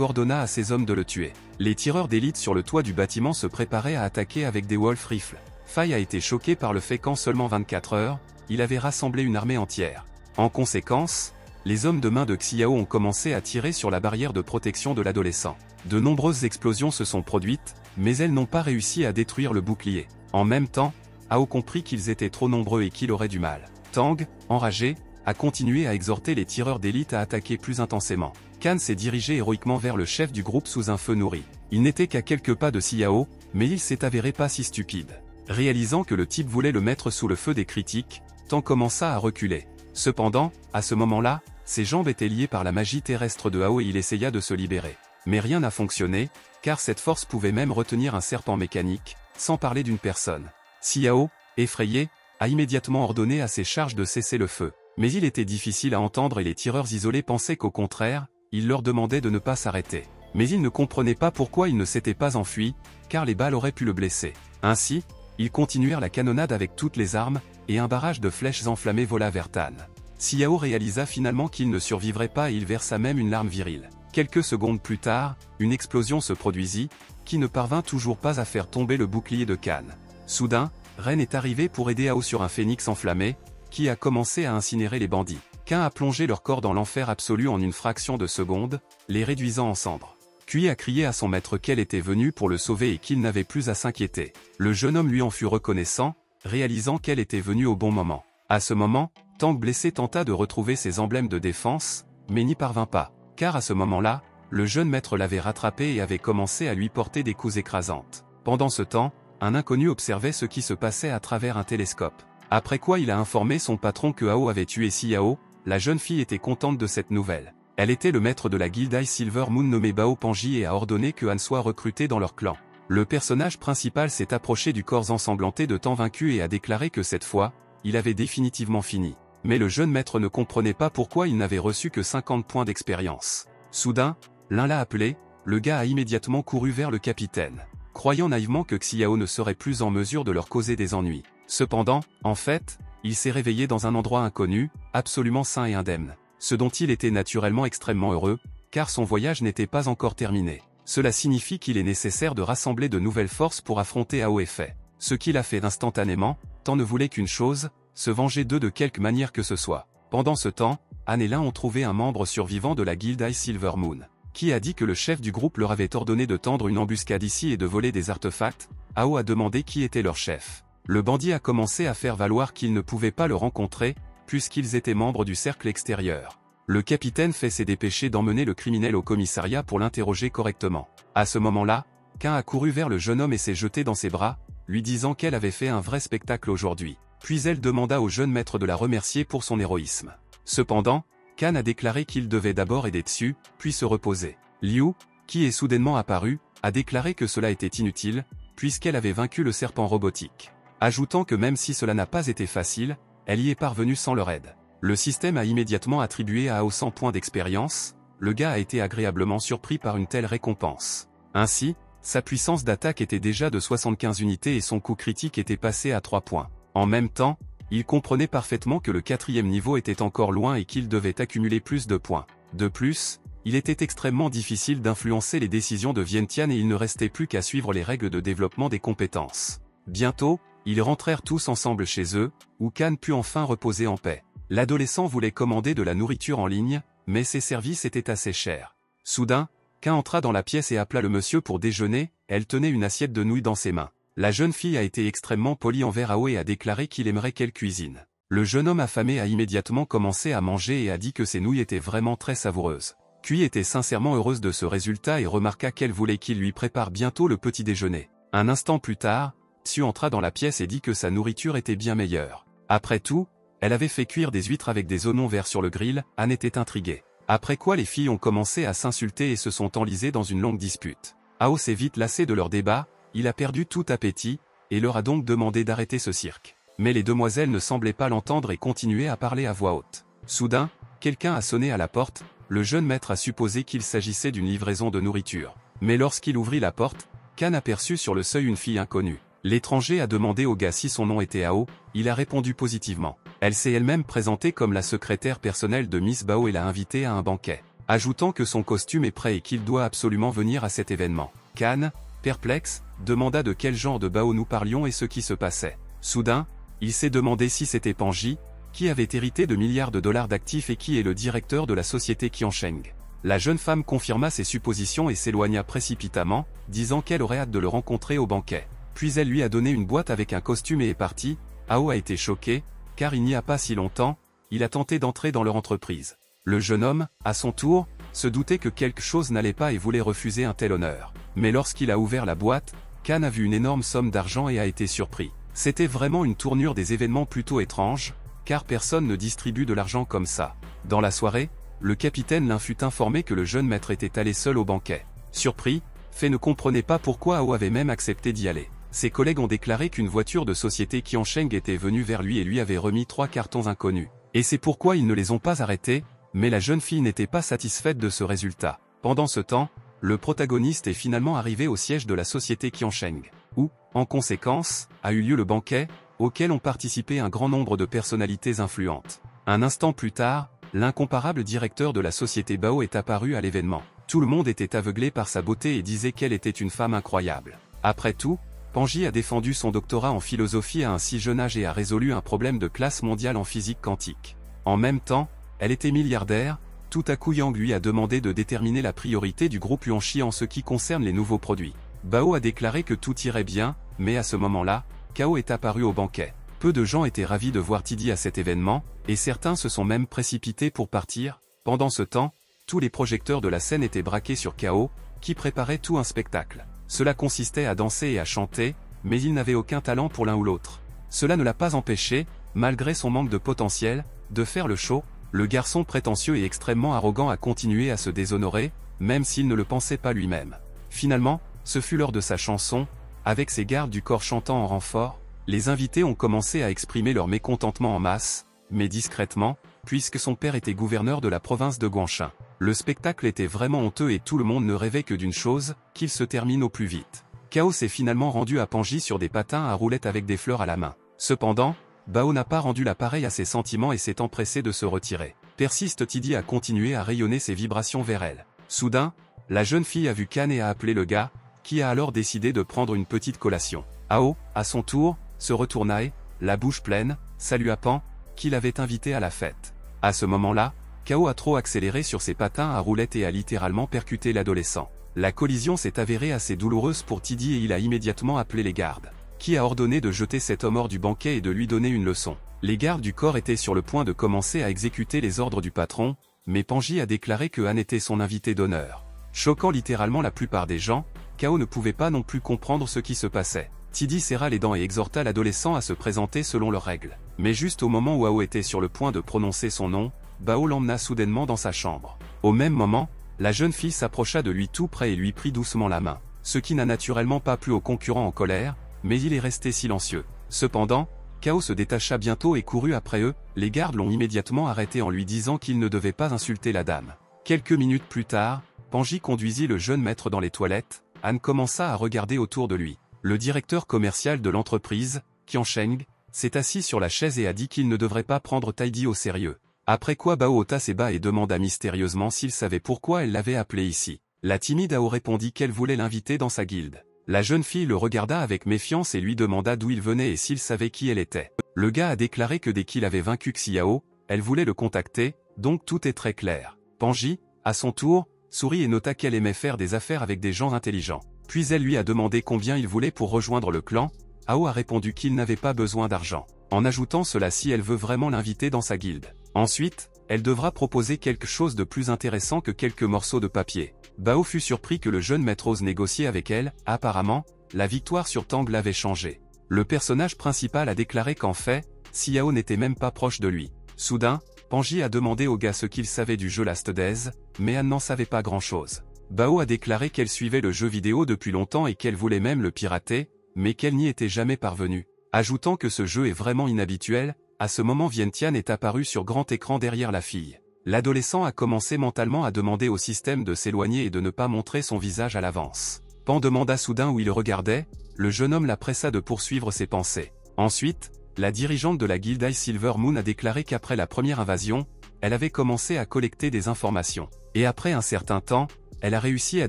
ordonna à ses hommes de le tuer. Les tireurs d'élite sur le toit du bâtiment se préparaient à attaquer avec des Wolf Rifles. Fai a été choqué par le fait qu'en seulement 24 heures, il avait rassemblé une armée entière. En conséquence, les hommes de main de Xiao ont commencé à tirer sur la barrière de protection de l'adolescent. De nombreuses explosions se sont produites, mais elles n'ont pas réussi à détruire le bouclier. En même temps, Ao comprit qu'ils étaient trop nombreux et qu'il aurait du mal. Tang, enragé, a continué à exhorter les tireurs d'élite à attaquer plus intensément. Kan s'est dirigé héroïquement vers le chef du groupe sous un feu nourri. Il n'était qu'à quelques pas de Xiao, mais il s'est avéré pas si stupide. Réalisant que le type voulait le mettre sous le feu des critiques, Tang commença à reculer. Cependant, à ce moment-là, ses jambes étaient liées par la magie terrestre de Ao et il essaya de se libérer. Mais rien n'a fonctionné, car cette force pouvait même retenir un serpent mécanique, sans parler d'une personne. Xiao, effrayé, a immédiatement ordonné à ses charges de cesser le feu. Mais il était difficile à entendre et les tireurs isolés pensaient qu'au contraire, il leur demandait de ne pas s'arrêter. Mais ils ne comprenaient pas pourquoi il ne s'était pas enfui, car les balles auraient pu le blesser. Ainsi, ils continuèrent la canonnade avec toutes les armes, et un barrage de flèches enflammées vola vers Tan. Xiao réalisa finalement qu'il ne survivrait pas et il versa même une larme virile. Quelques secondes plus tard, une explosion se produisit, qui ne parvint toujours pas à faire tomber le bouclier de Kan. Soudain, Ren est arrivé pour aider Ao sur un phénix enflammé, qui a commencé à incinérer les bandits. Kan a plongé leur corps dans l'enfer absolu en une fraction de seconde, les réduisant en cendres. Kui a crié à son maître qu'elle était venue pour le sauver et qu'il n'avait plus à s'inquiéter. Le jeune homme lui en fut reconnaissant, réalisant qu'elle était venue au bon moment. À ce moment, Tang blessé tenta de retrouver ses emblèmes de défense, mais n'y parvint pas. Car à ce moment-là, le jeune maître l'avait rattrapé et avait commencé à lui porter des coups écrasantes. Pendant ce temps, un inconnu observait ce qui se passait à travers un télescope. Après quoi il a informé son patron que Ao avait tué Xiao. La jeune fille était contente de cette nouvelle. Elle était le maître de la guilde Ice Silver Moon nommé Bao Panji et a ordonné que Han soit recruté dans leur clan. Le personnage principal s'est approché du corps ensanglanté de Tang vaincu et a déclaré que cette fois, il avait définitivement fini. Mais le jeune maître ne comprenait pas pourquoi il n'avait reçu que 50 points d'expérience. Soudain, l'un l'a appelé, le gars a immédiatement couru vers le capitaine, croyant naïvement que Xiao ne serait plus en mesure de leur causer des ennuis. Cependant, en fait, il s'est réveillé dans un endroit inconnu, absolument sain et indemne. Ce dont il était naturellement extrêmement heureux, car son voyage n'était pas encore terminé. Cela signifie qu'il est nécessaire de rassembler de nouvelles forces pour affronter Ao et Fei. Ce qu'il a fait instantanément, Tang ne voulait qu'une chose, se venger d'eux de quelque manière que ce soit. Pendant ce temps, Han et Lin ont trouvé un membre survivant de la guilde Ice Silver Moon, qui a dit que le chef du groupe leur avait ordonné de tendre une embuscade ici et de voler des artefacts. Ao a demandé qui était leur chef. Le bandit a commencé à faire valoir qu'il ne pouvait pas le rencontrer, puisqu'ils étaient membres du cercle extérieur. Le capitaine s'est dépêché d'emmener le criminel au commissariat pour l'interroger correctement. À ce moment-là, Kan a couru vers le jeune homme et s'est jeté dans ses bras, lui disant qu'elle avait fait un vrai spectacle aujourd'hui. Puis elle demanda au jeune maître de la remercier pour son héroïsme. Cependant, Kan a déclaré qu'il devait d'abord aider dessus, puis se reposer. Liu, qui est soudainement apparu, a déclaré que cela était inutile, puisqu'elle avait vaincu le serpent robotique. Ajoutant que même si cela n'a pas été facile, elle y est parvenue sans leur aide. Le système a immédiatement attribué à Ao 100 points d'expérience, le gars a été agréablement surpris par une telle récompense. Ainsi, sa puissance d'attaque était déjà de 75 unités et son coup critique était passé à 3 points. En même temps, il comprenait parfaitement que le 4e niveau était encore loin et qu'il devait accumuler plus de points. De plus, il était extrêmement difficile d'influencer les décisions de Vientiane et il ne restait plus qu'à suivre les règles de développement des compétences. Bientôt, ils rentrèrent tous ensemble chez eux, où Kan put enfin reposer en paix. L'adolescent voulait commander de la nourriture en ligne, mais ses services étaient assez chers. Soudain, Kan entra dans la pièce et appela le monsieur pour déjeuner, elle tenait une assiette de nouilles dans ses mains. La jeune fille a été extrêmement polie envers Ao et a déclaré qu'il aimerait qu'elle cuisine. Le jeune homme affamé a immédiatement commencé à manger et a dit que ses nouilles étaient vraiment très savoureuses. Kui était sincèrement heureuse de ce résultat et remarqua qu'elle voulait qu'il lui prépare bientôt le petit déjeuner. Un instant plus tard, Tsu entra dans la pièce et dit que sa nourriture était bien meilleure. Après tout, elle avait fait cuire des huîtres avec des oignons verts sur le grill, Han était intrigué. Après quoi les filles ont commencé à s'insulter et se sont enlisées dans une longue dispute. Ao s'est vite lassé de leur débat, il a perdu tout appétit, et leur a donc demandé d'arrêter ce cirque. Mais les demoiselles ne semblaient pas l'entendre et continuaient à parler à voix haute. Soudain, quelqu'un a sonné à la porte, le jeune maître a supposé qu'il s'agissait d'une livraison de nourriture. Mais lorsqu'il ouvrit la porte, Kan aperçut sur le seuil une fille inconnue. L'étranger a demandé au gars si son nom était Ao, il a répondu positivement. Elle s'est elle-même présentée comme la secrétaire personnelle de Miss Bao et l'a invitée à un banquet, ajoutant que son costume est prêt et qu'il doit absolument venir à cet événement. Kan, perplexe, demanda de quel genre de Bao nous parlions et ce qui se passait. Soudain, il s'est demandé si c'était Panji, qui avait hérité de milliards de dollars d'actifs et qui est le directeur de la société Qiansheng. La jeune femme confirma ses suppositions et s'éloigna précipitamment, disant qu'elle aurait hâte de le rencontrer au banquet. Puis elle lui a donné une boîte avec un costume et est partie. Ao a été choqué, car il n'y a pas si longtemps, il a tenté d'entrer dans leur entreprise. Le jeune homme, à son tour, se doutait que quelque chose n'allait pas et voulait refuser un tel honneur. Mais lorsqu'il a ouvert la boîte, Kan a vu une énorme somme d'argent et a été surpris. C'était vraiment une tournure des événements plutôt étrange, car personne ne distribue de l'argent comme ça. Dans la soirée, le capitaine Lin fut informé que le jeune maître était allé seul au banquet. Surpris, Fei ne comprenait pas pourquoi Ao avait même accepté d'y aller. Ses collègues ont déclaré qu'une voiture de société Qiansheng était venue vers lui et lui avait remis 3 cartons inconnus. Et c'est pourquoi ils ne les ont pas arrêtés, mais la jeune fille n'était pas satisfaite de ce résultat. Pendant ce temps, le protagoniste est finalement arrivé au siège de la société Qiansheng, où, en conséquence, a eu lieu le banquet, auquel ont participé un grand nombre de personnalités influentes. Un instant plus tard, l'incomparable directeur de la société Bao est apparu à l'événement. Tout le monde était aveuglé par sa beauté et disait qu'elle était une femme incroyable. Après tout, Panji a défendu son doctorat en philosophie à un si jeune âge et a résolu un problème de classe mondiale en physique quantique. En même temps, elle était milliardaire. Tout à coup Yang lui a demandé de déterminer la priorité du groupe Yuanxi en ce qui concerne les nouveaux produits. Bao a déclaré que tout irait bien, mais à ce moment-là, Kao est apparu au banquet. Peu de gens étaient ravis de voir Tidy à cet événement, et certains se sont même précipités pour partir. Pendant ce temps, tous les projecteurs de la scène étaient braqués sur Kao, qui préparait tout un spectacle. Cela consistait à danser et à chanter, mais il n'avait aucun talent pour l'un ou l'autre. Cela ne l'a pas empêché, malgré son manque de potentiel, de faire le show. Le garçon prétentieux et extrêmement arrogant a continué à se déshonorer, même s'il ne le pensait pas lui-même. Finalement, ce fut l'heure de sa chanson. Avec ses gardes du corps chantant en renfort, les invités ont commencé à exprimer leur mécontentement en masse, mais discrètement, puisque son père était gouverneur de la province de Guangshan. Le spectacle était vraiment honteux et tout le monde ne rêvait que d'une chose, qu'il se termine au plus vite. Kao s'est finalement rendu à Panji sur des patins à roulettes avec des fleurs à la main. Cependant, Bao n'a pas rendu l'appareil à ses sentiments et s'est empressé de se retirer. Persiste Tidy a continué à rayonner ses vibrations vers elle. Soudain, la jeune fille a vu Kan et a appelé le gars, qui a alors décidé de prendre une petite collation. Ao, à son tour, se retourna et, la bouche pleine, salua Pan, qui l'avait invité à la fête. À ce moment-là, Kao a trop accéléré sur ses patins à roulettes et a littéralement percuté l'adolescent. La collision s'est avérée assez douloureuse pour Tidy et il a immédiatement appelé les gardes, qui a ordonné de jeter cet homme hors du banquet et de lui donner une leçon. Les gardes du corps étaient sur le point de commencer à exécuter les ordres du patron, mais Panji a déclaré que Han était son invité d'honneur. Choquant littéralement la plupart des gens, Kao ne pouvait pas non plus comprendre ce qui se passait. Tidy serra les dents et exhorta l'adolescent à se présenter selon leurs règles. Mais juste au moment où Ao était sur le point de prononcer son nom, Bao l'emmena soudainement dans sa chambre. Au même moment, la jeune fille s'approcha de lui tout près et lui prit doucement la main, ce qui n'a naturellement pas plu au concurrent en colère, mais il est resté silencieux. Cependant, Kao se détacha bientôt et courut après eux. Les gardes l'ont immédiatement arrêté en lui disant qu'il ne devait pas insulter la dame. Quelques minutes plus tard, Panji conduisit le jeune maître dans les toilettes. Han commença à regarder autour de lui. Le directeur commercial de l'entreprise, Qiansheng, s'est assis sur la chaise et a dit qu'il ne devrait pas prendre Tidy au sérieux. Après quoi Bao ôta ses bas et demanda mystérieusement s'il savait pourquoi elle l'avait appelé ici. La timide Ao répondit qu'elle voulait l'inviter dans sa guilde. La jeune fille le regarda avec méfiance et lui demanda d'où il venait et s'il savait qui elle était. Le gars a déclaré que dès qu'il avait vaincu Xiao, elle voulait le contacter, donc tout est très clair. Panji, à son tour, sourit et nota qu'elle aimait faire des affaires avec des gens intelligents. Puis elle lui a demandé combien il voulait pour rejoindre le clan. Ao a répondu qu'il n'avait pas besoin d'argent, en ajoutant cela si elle veut vraiment l'inviter dans sa guilde. Ensuite, elle devra proposer quelque chose de plus intéressant que quelques morceaux de papier. Bao fut surpris que le jeune maître ose négocier avec elle. Apparemment, la victoire sur Tang l'avait changé. Le personnage principal a déclaré qu'en fait, Xiao n'était même pas proche de lui. Soudain, Panji a demandé au gars ce qu'il savait du jeu Last Days, mais Anne n'en savait pas grand-chose. Bao a déclaré qu'elle suivait le jeu vidéo depuis longtemps et qu'elle voulait même le pirater, mais qu'elle n'y était jamais parvenue. Ajoutant que ce jeu est vraiment inhabituel. À ce moment Vientiane est apparu sur grand écran derrière la fille. L'adolescent a commencé mentalement à demander au système de s'éloigner et de ne pas montrer son visage à l'avance. Pan demanda soudain où il regardait, le jeune homme la pressa de poursuivre ses pensées. Ensuite, la dirigeante de la guilde High Silver Moon a déclaré qu'après la première invasion, elle avait commencé à collecter des informations. Et après un certain temps, elle a réussi à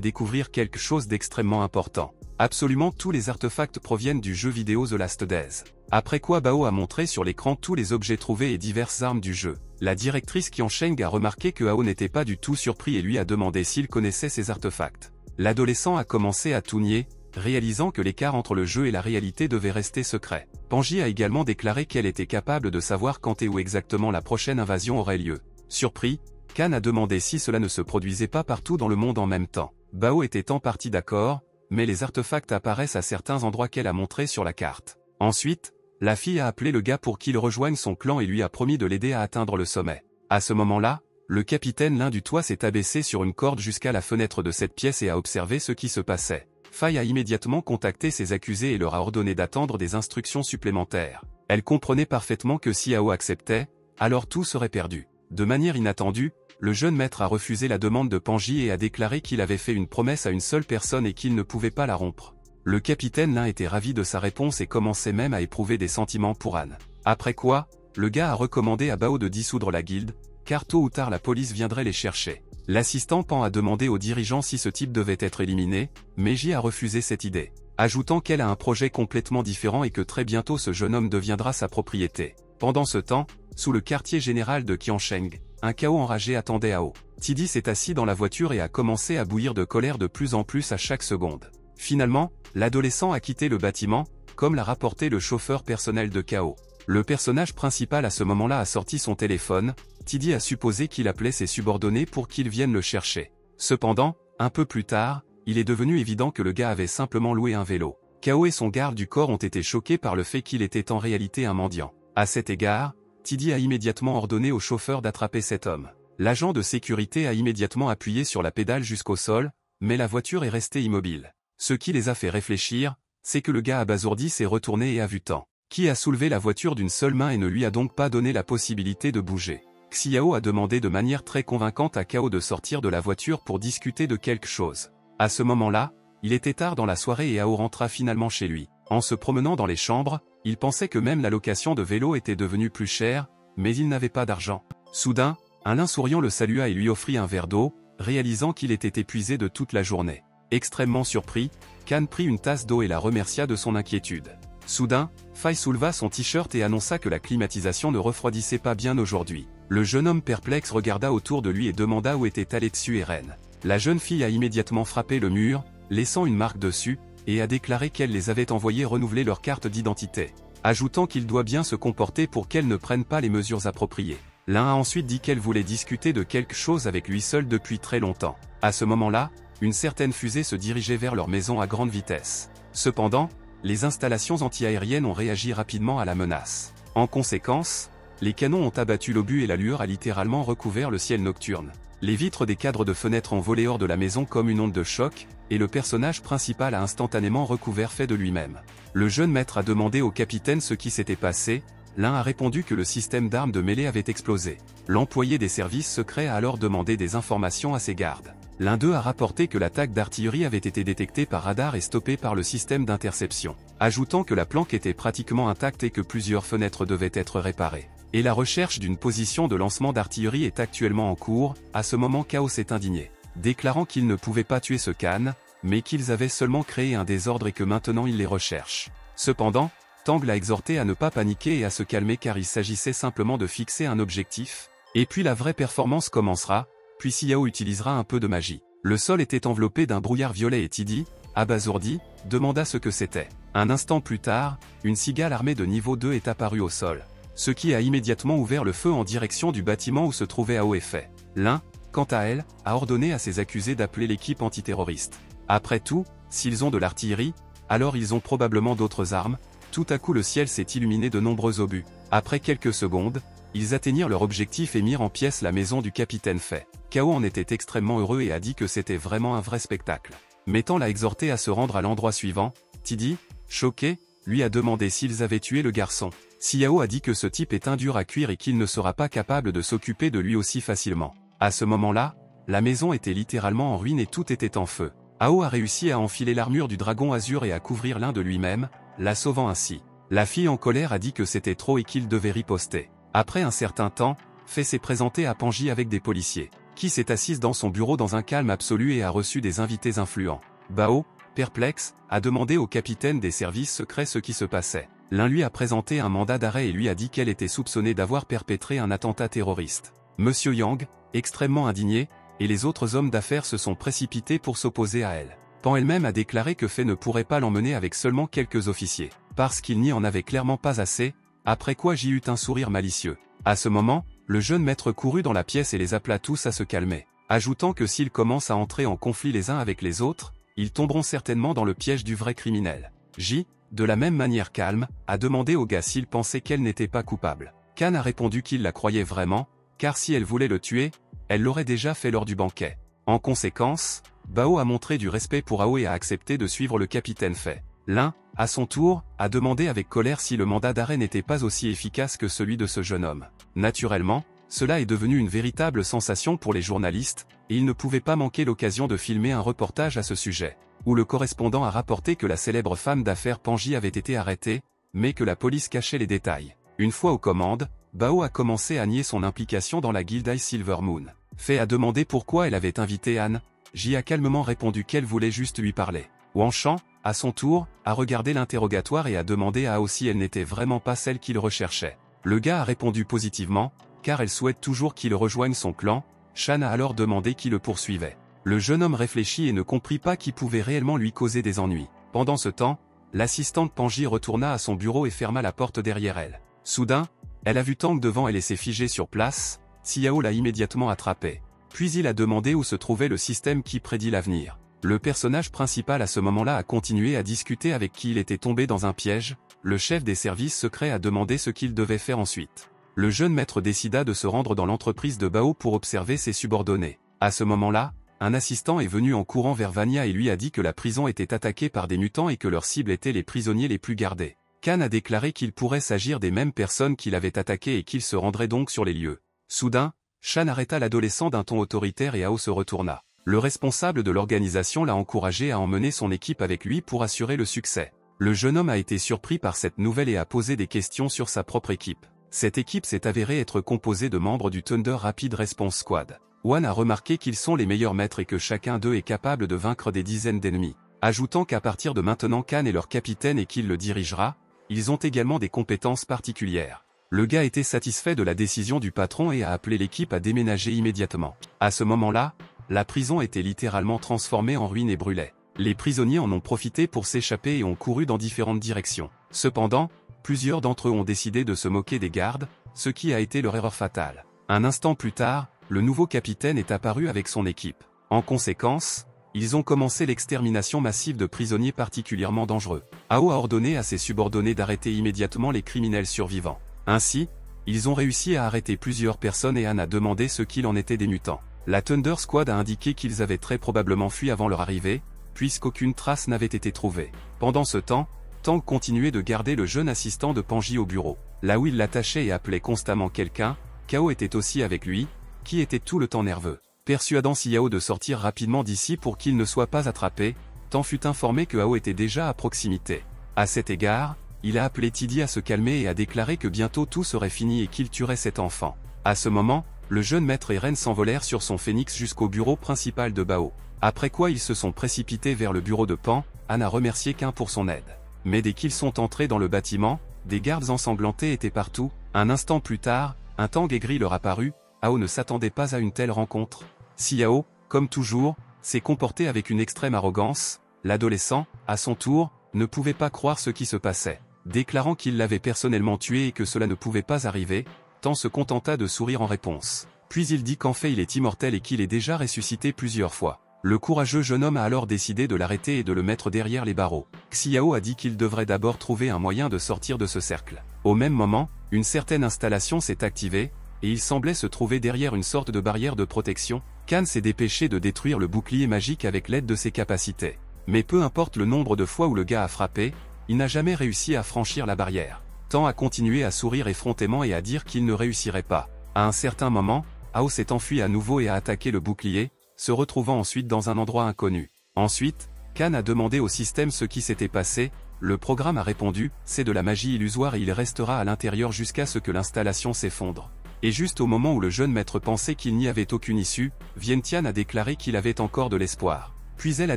découvrir quelque chose d'extrêmement important. Absolument tous les artefacts proviennent du jeu vidéo The Last Days. Après quoi Bao a montré sur l'écran tous les objets trouvés et diverses armes du jeu. La directrice Qiansheng a remarqué que Hao n'était pas du tout surpris et lui a demandé s'il connaissait ces artefacts. L'adolescent a commencé à tout nier, réalisant que l'écart entre le jeu et la réalité devait rester secret. Panji a également déclaré qu'elle était capable de savoir quand et où exactement la prochaine invasion aurait lieu. Surpris, Kan a demandé si cela ne se produisait pas partout dans le monde en même temps. Bao était en partie d'accord, mais les artefacts apparaissent à certains endroits qu'elle a montrés sur la carte. Ensuite, la fille a appelé le gars pour qu'il rejoigne son clan et lui a promis de l'aider à atteindre le sommet. À ce moment-là, le capitaine l'un du toit s'est abaissé sur une corde jusqu'à la fenêtre de cette pièce et a observé ce qui se passait. Fai a immédiatement contacté ses accusés et leur a ordonné d'attendre des instructions supplémentaires. Elle comprenait parfaitement que si Hao acceptait, alors tout serait perdu. De manière inattendue, le jeune maître a refusé la demande de Panji et a déclaré qu'il avait fait une promesse à une seule personne et qu'il ne pouvait pas la rompre. Le capitaine Lin était ravi de sa réponse et commençait même à éprouver des sentiments pour Anne. Après quoi, le gars a recommandé à Bao de dissoudre la guilde, car tôt ou tard la police viendrait les chercher. L'assistant Pan a demandé aux dirigeants si ce type devait être éliminé, mais Ji a refusé cette idée, ajoutant qu'elle a un projet complètement différent et que très bientôt ce jeune homme deviendra sa propriété. Pendant ce temps, sous le quartier général de Qiansheng, un chaos enragé attendait Hao. Tiddy s'est assis dans la voiture et a commencé à bouillir de colère de plus en plus à chaque seconde. Finalement, l'adolescent a quitté le bâtiment, comme l'a rapporté le chauffeur personnel de Kao. Le personnage principal à ce moment-là a sorti son téléphone. Tiddy a supposé qu'il appelait ses subordonnés pour qu'ils viennent le chercher. Cependant, un peu plus tard, il est devenu évident que le gars avait simplement loué un vélo. Kao et son garde du corps ont été choqués par le fait qu'il était en réalité un mendiant. À cet égard, Tiddy a immédiatement ordonné au chauffeur d'attraper cet homme. L'agent de sécurité a immédiatement appuyé sur la pédale jusqu'au sol, mais la voiture est restée immobile. Ce qui les a fait réfléchir, c'est que le gars abasourdi s'est retourné et a vu Tan, qui a soulevé la voiture d'une seule main et ne lui a donc pas donné la possibilité de bouger. Xiao a demandé de manière très convaincante à Kao de sortir de la voiture pour discuter de quelque chose. À ce moment-là, il était tard dans la soirée et Hao rentra finalement chez lui. En se promenant dans les chambres, il pensait que même la location de vélo était devenue plus chère, mais il n'avait pas d'argent. Soudain, un nain souriant le salua et lui offrit un verre d'eau, réalisant qu'il était épuisé de toute la journée. Extrêmement surpris, Kan prit une tasse d'eau et la remercia de son inquiétude. Soudain, Fai souleva son t-shirt et annonça que la climatisation ne refroidissait pas bien aujourd'hui. Le jeune homme perplexe regarda autour de lui et demanda où étaient Aletsu et Ren. La jeune fille a immédiatement frappé le mur, laissant une marque dessus, et a déclaré qu'elle les avait envoyés renouveler leur carte d'identité, ajoutant qu'il doit bien se comporter pour qu'elle ne prenne pas les mesures appropriées. L'un a ensuite dit qu'elle voulait discuter de quelque chose avec lui seul depuis très longtemps. À ce moment-là, une certaine fusée se dirigeait vers leur maison à grande vitesse. Cependant, les installations anti-aériennes ont réagi rapidement à la menace. En conséquence, les canons ont abattu l'obus et la lueur a littéralement recouvert le ciel nocturne. Les vitres des cadres de fenêtres ont volé hors de la maison comme une onde de choc, et le personnage principal a instantanément recouvert fait de lui-même. Le jeune maître a demandé au capitaine ce qui s'était passé. L'un a répondu que le système d'armes de mêlée avait explosé. L'employé des services secrets a alors demandé des informations à ses gardes. L'un d'eux a rapporté que l'attaque d'artillerie avait été détectée par radar et stoppée par le système d'interception, ajoutant que la planque était pratiquement intacte et que plusieurs fenêtres devaient être réparées. Et la recherche d'une position de lancement d'artillerie est actuellement en cours. À ce moment, Kao s'est indigné, déclarant qu'ils ne pouvaient pas tuer ce Kan, mais qu'ils avaient seulement créé un désordre et que maintenant ils les recherchent. Cependant, Tang l'a exhorté à ne pas paniquer et à se calmer car il s'agissait simplement de fixer un objectif, et puis la vraie performance commencera, puis Xiao utilisera un peu de magie. Le sol était enveloppé d'un brouillard violet et Tiddy, abasourdi, demanda ce que c'était. Un instant plus tard, une cigale armée de niveau 2 est apparue au sol, ce qui a immédiatement ouvert le feu en direction du bâtiment où se trouvait Hao et Fei. L'un, quant à elle, a ordonné à ses accusés d'appeler l'équipe antiterroriste. Après tout, s'ils ont de l'artillerie, alors ils ont probablement d'autres armes. Tout à coup le ciel s'est illuminé de nombreux obus. Après quelques secondes, ils atteignirent leur objectif et mirent en pièces la maison du capitaine Fei. Kao en était extrêmement heureux et a dit que c'était vraiment un vrai spectacle. Mettant l'a exhorté à se rendre à l'endroit suivant, Tiddy, choqué, lui a demandé s'ils avaient tué le garçon. Xiao a dit que ce type est un dur à cuire et qu'il ne sera pas capable de s'occuper de lui aussi facilement. À ce moment-là, la maison était littéralement en ruine et tout était en feu. Ao a réussi à enfiler l'armure du dragon azur et à couvrir l'un de lui-même, la sauvant ainsi. La fille en colère a dit que c'était trop et qu'il devait riposter. Après un certain temps, Faye s'est présentée à Panji avec des policiers, qui s'est assise dans son bureau dans un calme absolu et a reçu des invités influents. Bao, perplexe, a demandé au capitaine des services secrets ce qui se passait. L'un lui a présenté un mandat d'arrêt et lui a dit qu'elle était soupçonnée d'avoir perpétré un attentat terroriste. Monsieur Yang, extrêmement indigné, et les autres hommes d'affaires se sont précipités pour s'opposer à elle. Pan elle-même a déclaré que Faye ne pourrait pas l'emmener avec seulement quelques officiers, parce qu'il n'y en avait clairement pas assez, après quoi J eut un sourire malicieux. À ce moment, le jeune maître courut dans la pièce et les appela tous à se calmer, ajoutant que s'ils commencent à entrer en conflit les uns avec les autres, ils tomberont certainement dans le piège du vrai criminel. J, de la même manière calme, a demandé au gars s'il pensait qu'elle n'était pas coupable. Kan a répondu qu'il la croyait vraiment, car si elle voulait le tuer, elle l'aurait déjà fait lors du banquet. En conséquence, Bao a montré du respect pour Ao et a accepté de suivre le capitaine Faye. L'un, à son tour, a demandé avec colère si le mandat d'arrêt n'était pas aussi efficace que celui de ce jeune homme. Naturellement, cela est devenu une véritable sensation pour les journalistes, et ils ne pouvaient pas manquer l'occasion de filmer un reportage à ce sujet, où le correspondant a rapporté que la célèbre femme d'affaires Panji avait été arrêtée, mais que la police cachait les détails. Une fois aux commandes, Bao a commencé à nier son implication dans la guilde Ice Silver Moon. Faye a demandé pourquoi elle avait invité Anne. J a calmement répondu qu'elle voulait juste lui parler. Wanshan, à son tour, a regardé l'interrogatoire et a demandé à Ao si elle n'était vraiment pas celle qu'il recherchait. Le gars a répondu positivement, car elle souhaite toujours qu'il rejoigne son clan. Shan a alors demandé qui le poursuivait. Le jeune homme réfléchit et ne comprit pas qui pouvait réellement lui causer des ennuis. Pendant ce temps, l'assistante Panji retourna à son bureau et ferma la porte derrière elle. Soudain, elle a vu Tang devant elle et s'est figée sur place. Xiao l'a immédiatement attrapé. Puis il a demandé où se trouvait le système qui prédit l'avenir. Le personnage principal à ce moment-là a continué à discuter avec qui il était tombé dans un piège. Le chef des services secrets a demandé ce qu'il devait faire ensuite. Le jeune maître décida de se rendre dans l'entreprise de Bao pour observer ses subordonnés. À ce moment-là, un assistant est venu en courant vers Vania et lui a dit que la prison était attaquée par des mutants et que leur cible était les prisonniers les plus gardés. Kan a déclaré qu'il pourrait s'agir des mêmes personnes qui l'avaient attaqué et qu'il se rendrait donc sur les lieux. Soudain, Shan arrêta l'adolescent d'un ton autoritaire et Ao se retourna. Le responsable de l'organisation l'a encouragé à emmener son équipe avec lui pour assurer le succès. Le jeune homme a été surpris par cette nouvelle et a posé des questions sur sa propre équipe. Cette équipe s'est avérée être composée de membres du Thunder Rapid Response Squad. Wan a remarqué qu'ils sont les meilleurs maîtres et que chacun d'eux est capable de vaincre des dizaines d'ennemis. Ajoutant qu'à partir de maintenant Kan est leur capitaine et qu'il le dirigera, ils ont également des compétences particulières. Le gars était satisfait de la décision du patron et a appelé l'équipe à déménager immédiatement. À ce moment-là, la prison était littéralement transformée en ruine et brûlait. Les prisonniers en ont profité pour s'échapper et ont couru dans différentes directions. Cependant, plusieurs d'entre eux ont décidé de se moquer des gardes, ce qui a été leur erreur fatale. Un instant plus tard, le nouveau capitaine est apparu avec son équipe. En conséquence, ils ont commencé l'extermination massive de prisonniers particulièrement dangereux. Ao a ordonné à ses subordonnés d'arrêter immédiatement les criminels survivants. Ainsi, ils ont réussi à arrêter plusieurs personnes et Anne a demandé ce qu'il en était des mutants. La Thunder Squad a indiqué qu'ils avaient très probablement fui avant leur arrivée, puisqu'aucune trace n'avait été trouvée. Pendant ce temps, Tang continuait de garder le jeune assistant de Panji au bureau. Là où il l'attachait et appelait constamment quelqu'un, Kao était aussi avec lui, qui était tout le temps nerveux. Persuadant Xiao de sortir rapidement d'ici pour qu'il ne soit pas attrapé, Tang fut informé que Ao était déjà à proximité. À cet égard, il a appelé Tidi à se calmer et a déclaré que bientôt tout serait fini et qu'il tuerait cet enfant. À ce moment, le jeune maître et Ren s'envolèrent sur son phénix jusqu'au bureau principal de Bao. Après quoi ils se sont précipités vers le bureau de Pan. Anne a remercié Kan pour son aide. Mais dès qu'ils sont entrés dans le bâtiment, des gardes ensanglantés étaient partout. Un instant plus tard, un Tang aigri leur apparut. Ao ne s'attendait pas à une telle rencontre. Xiao, comme toujours, s'est comporté avec une extrême arrogance. L'adolescent, à son tour, ne pouvait pas croire ce qui se passait. Déclarant qu'il l'avait personnellement tué et que cela ne pouvait pas arriver, Tang se contenta de sourire en réponse. Puis il dit qu'en fait il est immortel et qu'il est déjà ressuscité plusieurs fois. Le courageux jeune homme a alors décidé de l'arrêter et de le mettre derrière les barreaux. Xiao a dit qu'il devrait d'abord trouver un moyen de sortir de ce cercle. Au même moment, une certaine installation s'est activée, et il semblait se trouver derrière une sorte de barrière de protection. Kan s'est dépêché de détruire le bouclier magique avec l'aide de ses capacités. Mais peu importe le nombre de fois où le gars a frappé, il n'a jamais réussi à franchir la barrière. Tang a continué à sourire effrontément et à dire qu'il ne réussirait pas. À un certain moment, Ao s'est enfui à nouveau et a attaqué le bouclier, se retrouvant ensuite dans un endroit inconnu. Ensuite, Khan a demandé au système ce qui s'était passé, le programme a répondu, c'est de la magie illusoire et il restera à l'intérieur jusqu'à ce que l'installation s'effondre. Et juste au moment où le jeune maître pensait qu'il n'y avait aucune issue, Vientiane a déclaré qu'il avait encore de l'espoir. Puis elle a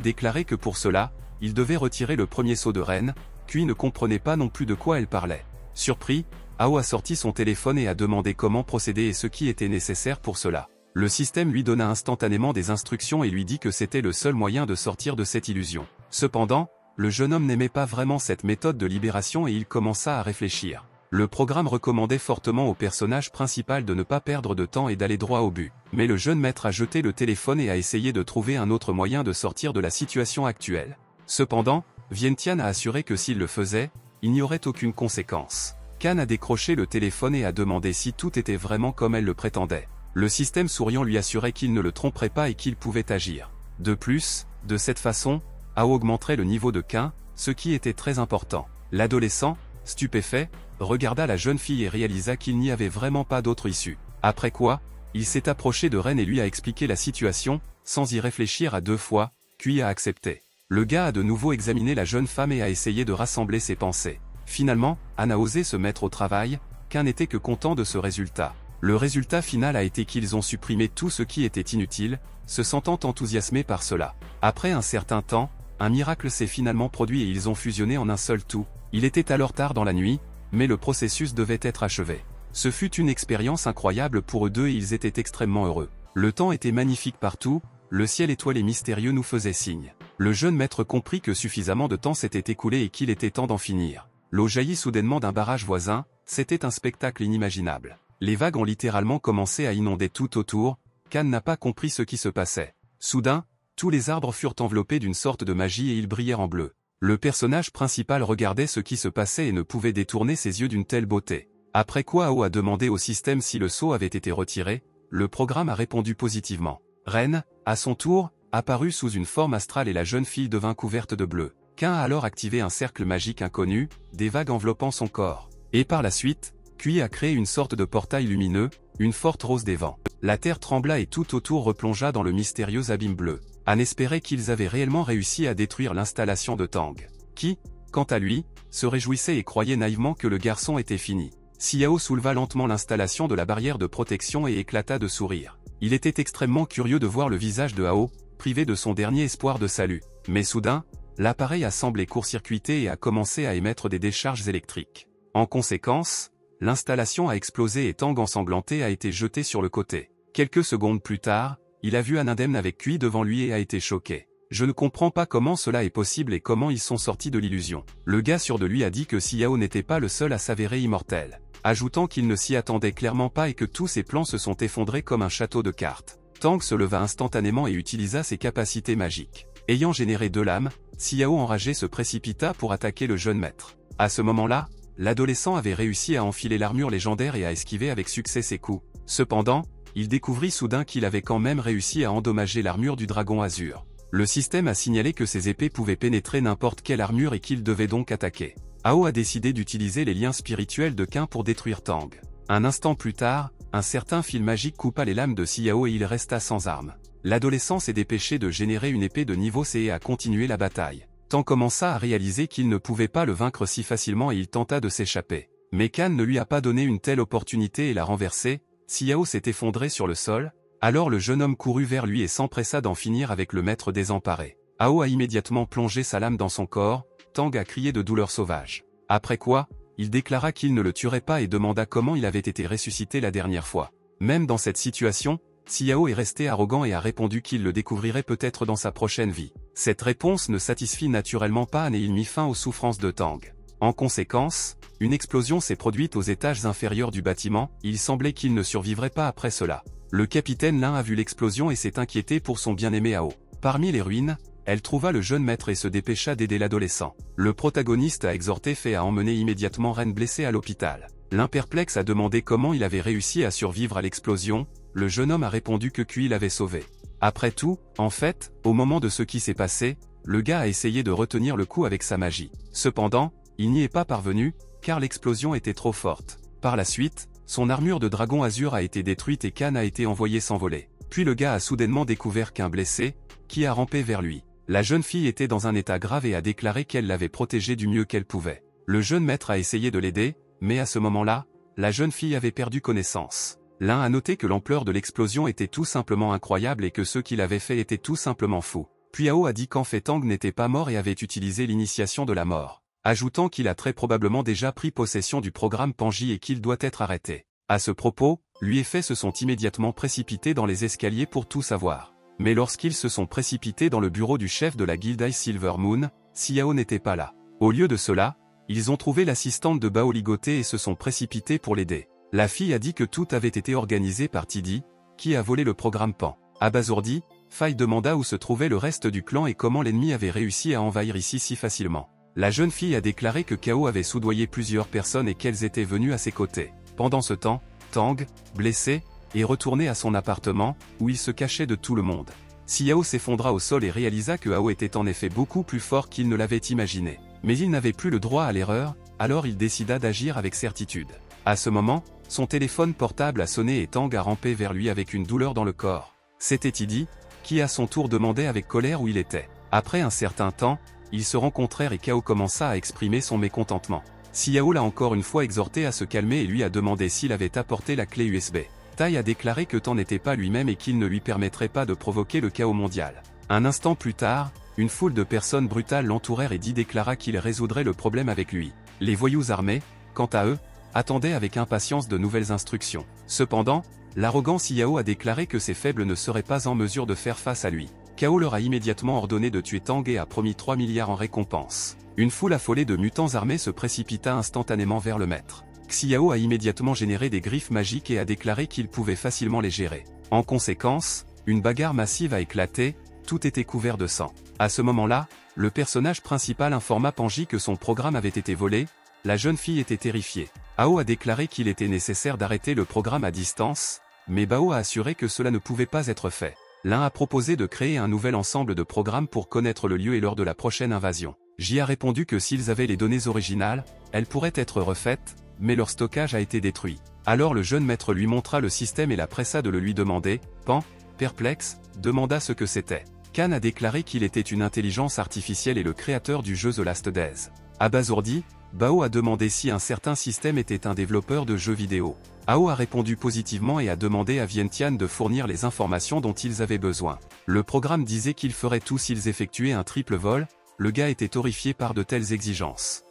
déclaré que pour cela, il devait retirer le premier seau de reine, Cui ne comprenait pas non plus de quoi elle parlait. Surpris, Ao a sorti son téléphone et a demandé comment procéder et ce qui était nécessaire pour cela. Le système lui donna instantanément des instructions et lui dit que c'était le seul moyen de sortir de cette illusion. Cependant, le jeune homme n'aimait pas vraiment cette méthode de libération et il commença à réfléchir. Le programme recommandait fortement au personnage principal de ne pas perdre de temps et d'aller droit au but. Mais le jeune maître a jeté le téléphone et a essayé de trouver un autre moyen de sortir de la situation actuelle. Cependant, Vientiane a assuré que s'il le faisait, il n'y aurait aucune conséquence. Khan a décroché le téléphone et a demandé si tout était vraiment comme elle le prétendait. Le système souriant lui assurait qu'il ne le tromperait pas et qu'il pouvait agir. De plus, de cette façon, Ao augmenterait le niveau de Khan, ce qui était très important. L'adolescent, stupéfait, regarda la jeune fille et réalisa qu'il n'y avait vraiment pas d'autre issue. Après quoi, il s'est approché de Ren et lui a expliqué la situation, sans y réfléchir à deux fois, puis a accepté. Le gars a de nouveau examiné la jeune femme et a essayé de rassembler ses pensées. Finalement, Anne a osé se mettre au travail, Khan n'était que content de ce résultat. Le résultat final a été qu'ils ont supprimé tout ce qui était inutile, se sentant enthousiasmés par cela. Après un certain temps, un miracle s'est finalement produit et ils ont fusionné en un seul tout. Il était alors tard dans la nuit, mais le processus devait être achevé. Ce fut une expérience incroyable pour eux deux et ils étaient extrêmement heureux. Le temps était magnifique partout, le ciel étoilé mystérieux nous faisait signe. Le jeune maître comprit que suffisamment de temps s'était écoulé et qu'il était temps d'en finir. L'eau jaillit soudainement d'un barrage voisin, c'était un spectacle inimaginable. Les vagues ont littéralement commencé à inonder tout autour, Khan n'a pas compris ce qui se passait. Soudain, tous les arbres furent enveloppés d'une sorte de magie et ils brillèrent en bleu. Le personnage principal regardait ce qui se passait et ne pouvait détourner ses yeux d'une telle beauté. Après quoi Ao a demandé au système si le sceau avait été retiré, le programme a répondu positivement. Ren, à son tour, apparut sous une forme astrale et la jeune fille devint couverte de bleu. Khan a alors activé un cercle magique inconnu, des vagues enveloppant son corps. Et par la suite, Cui a créé une sorte de portail lumineux, une forte rose des vents. La terre trembla et tout autour replongea dans le mystérieux abîme bleu. Anne espérait qu'ils avaient réellement réussi à détruire l'installation de Tang, qui, quant à lui, se réjouissait et croyait naïvement que le garçon était fini. Xiao souleva lentement l'installation de la barrière de protection et éclata de sourire. Il était extrêmement curieux de voir le visage de Ao, privé de son dernier espoir de salut. Mais soudain, l'appareil a semblé court-circuiter et a commencé à émettre des décharges électriques. En conséquence, l'installation a explosé et Tang ensanglanté a été jeté sur le côté. Quelques secondes plus tard, il a vu un indemne avec Cui devant lui et a été choqué. Je ne comprends pas comment cela est possible et comment ils sont sortis de l'illusion. Le gars sûr de lui a dit que Xiao n'était pas le seul à s'avérer immortel, ajoutant qu'il ne s'y attendait clairement pas et que tous ses plans se sont effondrés comme un château de cartes. Tang se leva instantanément et utilisa ses capacités magiques. Ayant généré deux lames, Xiao enragé se précipita pour attaquer le jeune maître. À ce moment-là, l'adolescent avait réussi à enfiler l'armure légendaire et à esquiver avec succès ses coups. Cependant, il découvrit soudain qu'il avait quand même réussi à endommager l'armure du dragon azur. Le système a signalé que ses épées pouvaient pénétrer n'importe quelle armure et qu'il devait donc attaquer. Ao a décidé d'utiliser les liens spirituels de Khan pour détruire Tang. Un instant plus tard, un certain fil magique coupa les lames de Xiao et il resta sans armes. L'adolescent s'est dépêché de générer une épée de niveau C et a continué la bataille. Tang commença à réaliser qu'il ne pouvait pas le vaincre si facilement et il tenta de s'échapper. Mais Khan ne lui a pas donné une telle opportunité et l'a renversé. Xiao s'est effondré sur le sol, alors le jeune homme courut vers lui et s'empressa d'en finir avec le maître désemparé. Ao a immédiatement plongé sa lame dans son corps, Tang a crié de douleur sauvage. Après quoi, il déclara qu'il ne le tuerait pas et demanda comment il avait été ressuscité la dernière fois. Même dans cette situation, Xiao est resté arrogant et a répondu qu'il le découvrirait peut-être dans sa prochaine vie. Cette réponse ne satisfit naturellement pas Anne et il mit fin aux souffrances de Tang. En conséquence, une explosion s'est produite aux étages inférieurs du bâtiment, il semblait qu'il ne survivrait pas après cela. Le capitaine Lin a vu l'explosion et s'est inquiété pour son bien-aimé Ao. Parmi les ruines, elle trouva le jeune maître et se dépêcha d'aider l'adolescent. Le protagoniste a exhorté Fei à emmener immédiatement Ren blessé à l'hôpital. L'un perplexe a demandé comment il avait réussi à survivre à l'explosion, le jeune homme a répondu que Cui l'avait sauvé. Après tout, en fait, au moment de ce qui s'est passé, le gars a essayé de retenir le coup avec sa magie. Cependant, il n'y est pas parvenu, car l'explosion était trop forte. Par la suite, son armure de dragon azur a été détruite et Khan a été envoyé s'envoler. Puis le gars a soudainement découvert qu'un blessé, qui a rampé vers lui. La jeune fille était dans un état grave et a déclaré qu'elle l'avait protégée du mieux qu'elle pouvait. Le jeune maître a essayé de l'aider, mais à ce moment-là, la jeune fille avait perdu connaissance. L'un a noté que l'ampleur de l'explosion était tout simplement incroyable et que ceux qui l'avaient fait étaient tout simplement fous. Puis Ao a dit qu'en fait Tang n'était pas mort et avait utilisé l'initiation de la mort, ajoutant qu'il a très probablement déjà pris possession du programme Panji et qu'il doit être arrêté. À ce propos, lui et Fei se sont immédiatement précipités dans les escaliers pour tout savoir. Mais lorsqu'ils se sont précipités dans le bureau du chef de la Guilde Silver Moon, Xiao n'était pas là. Au lieu de cela, ils ont trouvé l'assistante de Bao ligoté et se sont précipités pour l'aider. La fille a dit que tout avait été organisé par Tidi, qui a volé le programme Pan. Abasourdi, Fei demanda où se trouvait le reste du clan et comment l'ennemi avait réussi à envahir ici si facilement. La jeune fille a déclaré que Kao avait soudoyé plusieurs personnes et qu'elles étaient venues à ses côtés. Pendant ce temps, Tang, blessé, est retourné à son appartement, où il se cachait de tout le monde. Xiao s'effondra au sol et réalisa que Ao était en effet beaucoup plus fort qu'il ne l'avait imaginé. Mais il n'avait plus le droit à l'erreur, alors il décida d'agir avec certitude. À ce moment, son téléphone portable a sonné et Tang a rampé vers lui avec une douleur dans le corps. C'était Tidi, qui à son tour demandait avec colère où il était. Après un certain temps, ils se rencontrèrent et Kao commença à exprimer son mécontentement. Xiao l'a encore une fois exhorté à se calmer et lui a demandé s'il avait apporté la clé USB. Tai a déclaré que Tang n'était pas lui-même et qu'il ne lui permettrait pas de provoquer le chaos mondial. Un instant plus tard, une foule de personnes brutales l'entourèrent et Di déclara qu'il résoudrait le problème avec lui. Les voyous armés, quant à eux, attendaient avec impatience de nouvelles instructions. Cependant, l'arrogant Xiao a déclaré que ces faibles ne seraient pas en mesure de faire face à lui. Kao leur a immédiatement ordonné de tuer Tang et a promis 3 milliards en récompense. Une foule affolée de mutants armés se précipita instantanément vers le maître. Xiao a immédiatement généré des griffes magiques et a déclaré qu'il pouvait facilement les gérer. En conséquence, une bagarre massive a éclaté, tout était couvert de sang. À ce moment-là, le personnage principal informa Panji que son programme avait été volé. La jeune fille était terrifiée. Ao a déclaré qu'il était nécessaire d'arrêter le programme à distance, mais Bao a assuré que cela ne pouvait pas être fait. L'un a proposé de créer un nouvel ensemble de programmes pour connaître le lieu et l'heure de la prochaine invasion. J a répondu que s'ils avaient les données originales, elles pourraient être refaites, mais leur stockage a été détruit. Alors le jeune maître lui montra le système et la pressa de le lui demander. Pan, perplexe, demanda ce que c'était. Khan a déclaré qu'il était une intelligence artificielle et le créateur du jeu The Last Days. Abasourdi, Bao a demandé si un certain système était un développeur de jeux vidéo. Ao a répondu positivement et a demandé à Vientiane de fournir les informations dont ils avaient besoin. Le programme disait qu'ils feraient tout s'ils effectuaient un triple vol. Le gars était horrifié par de telles exigences.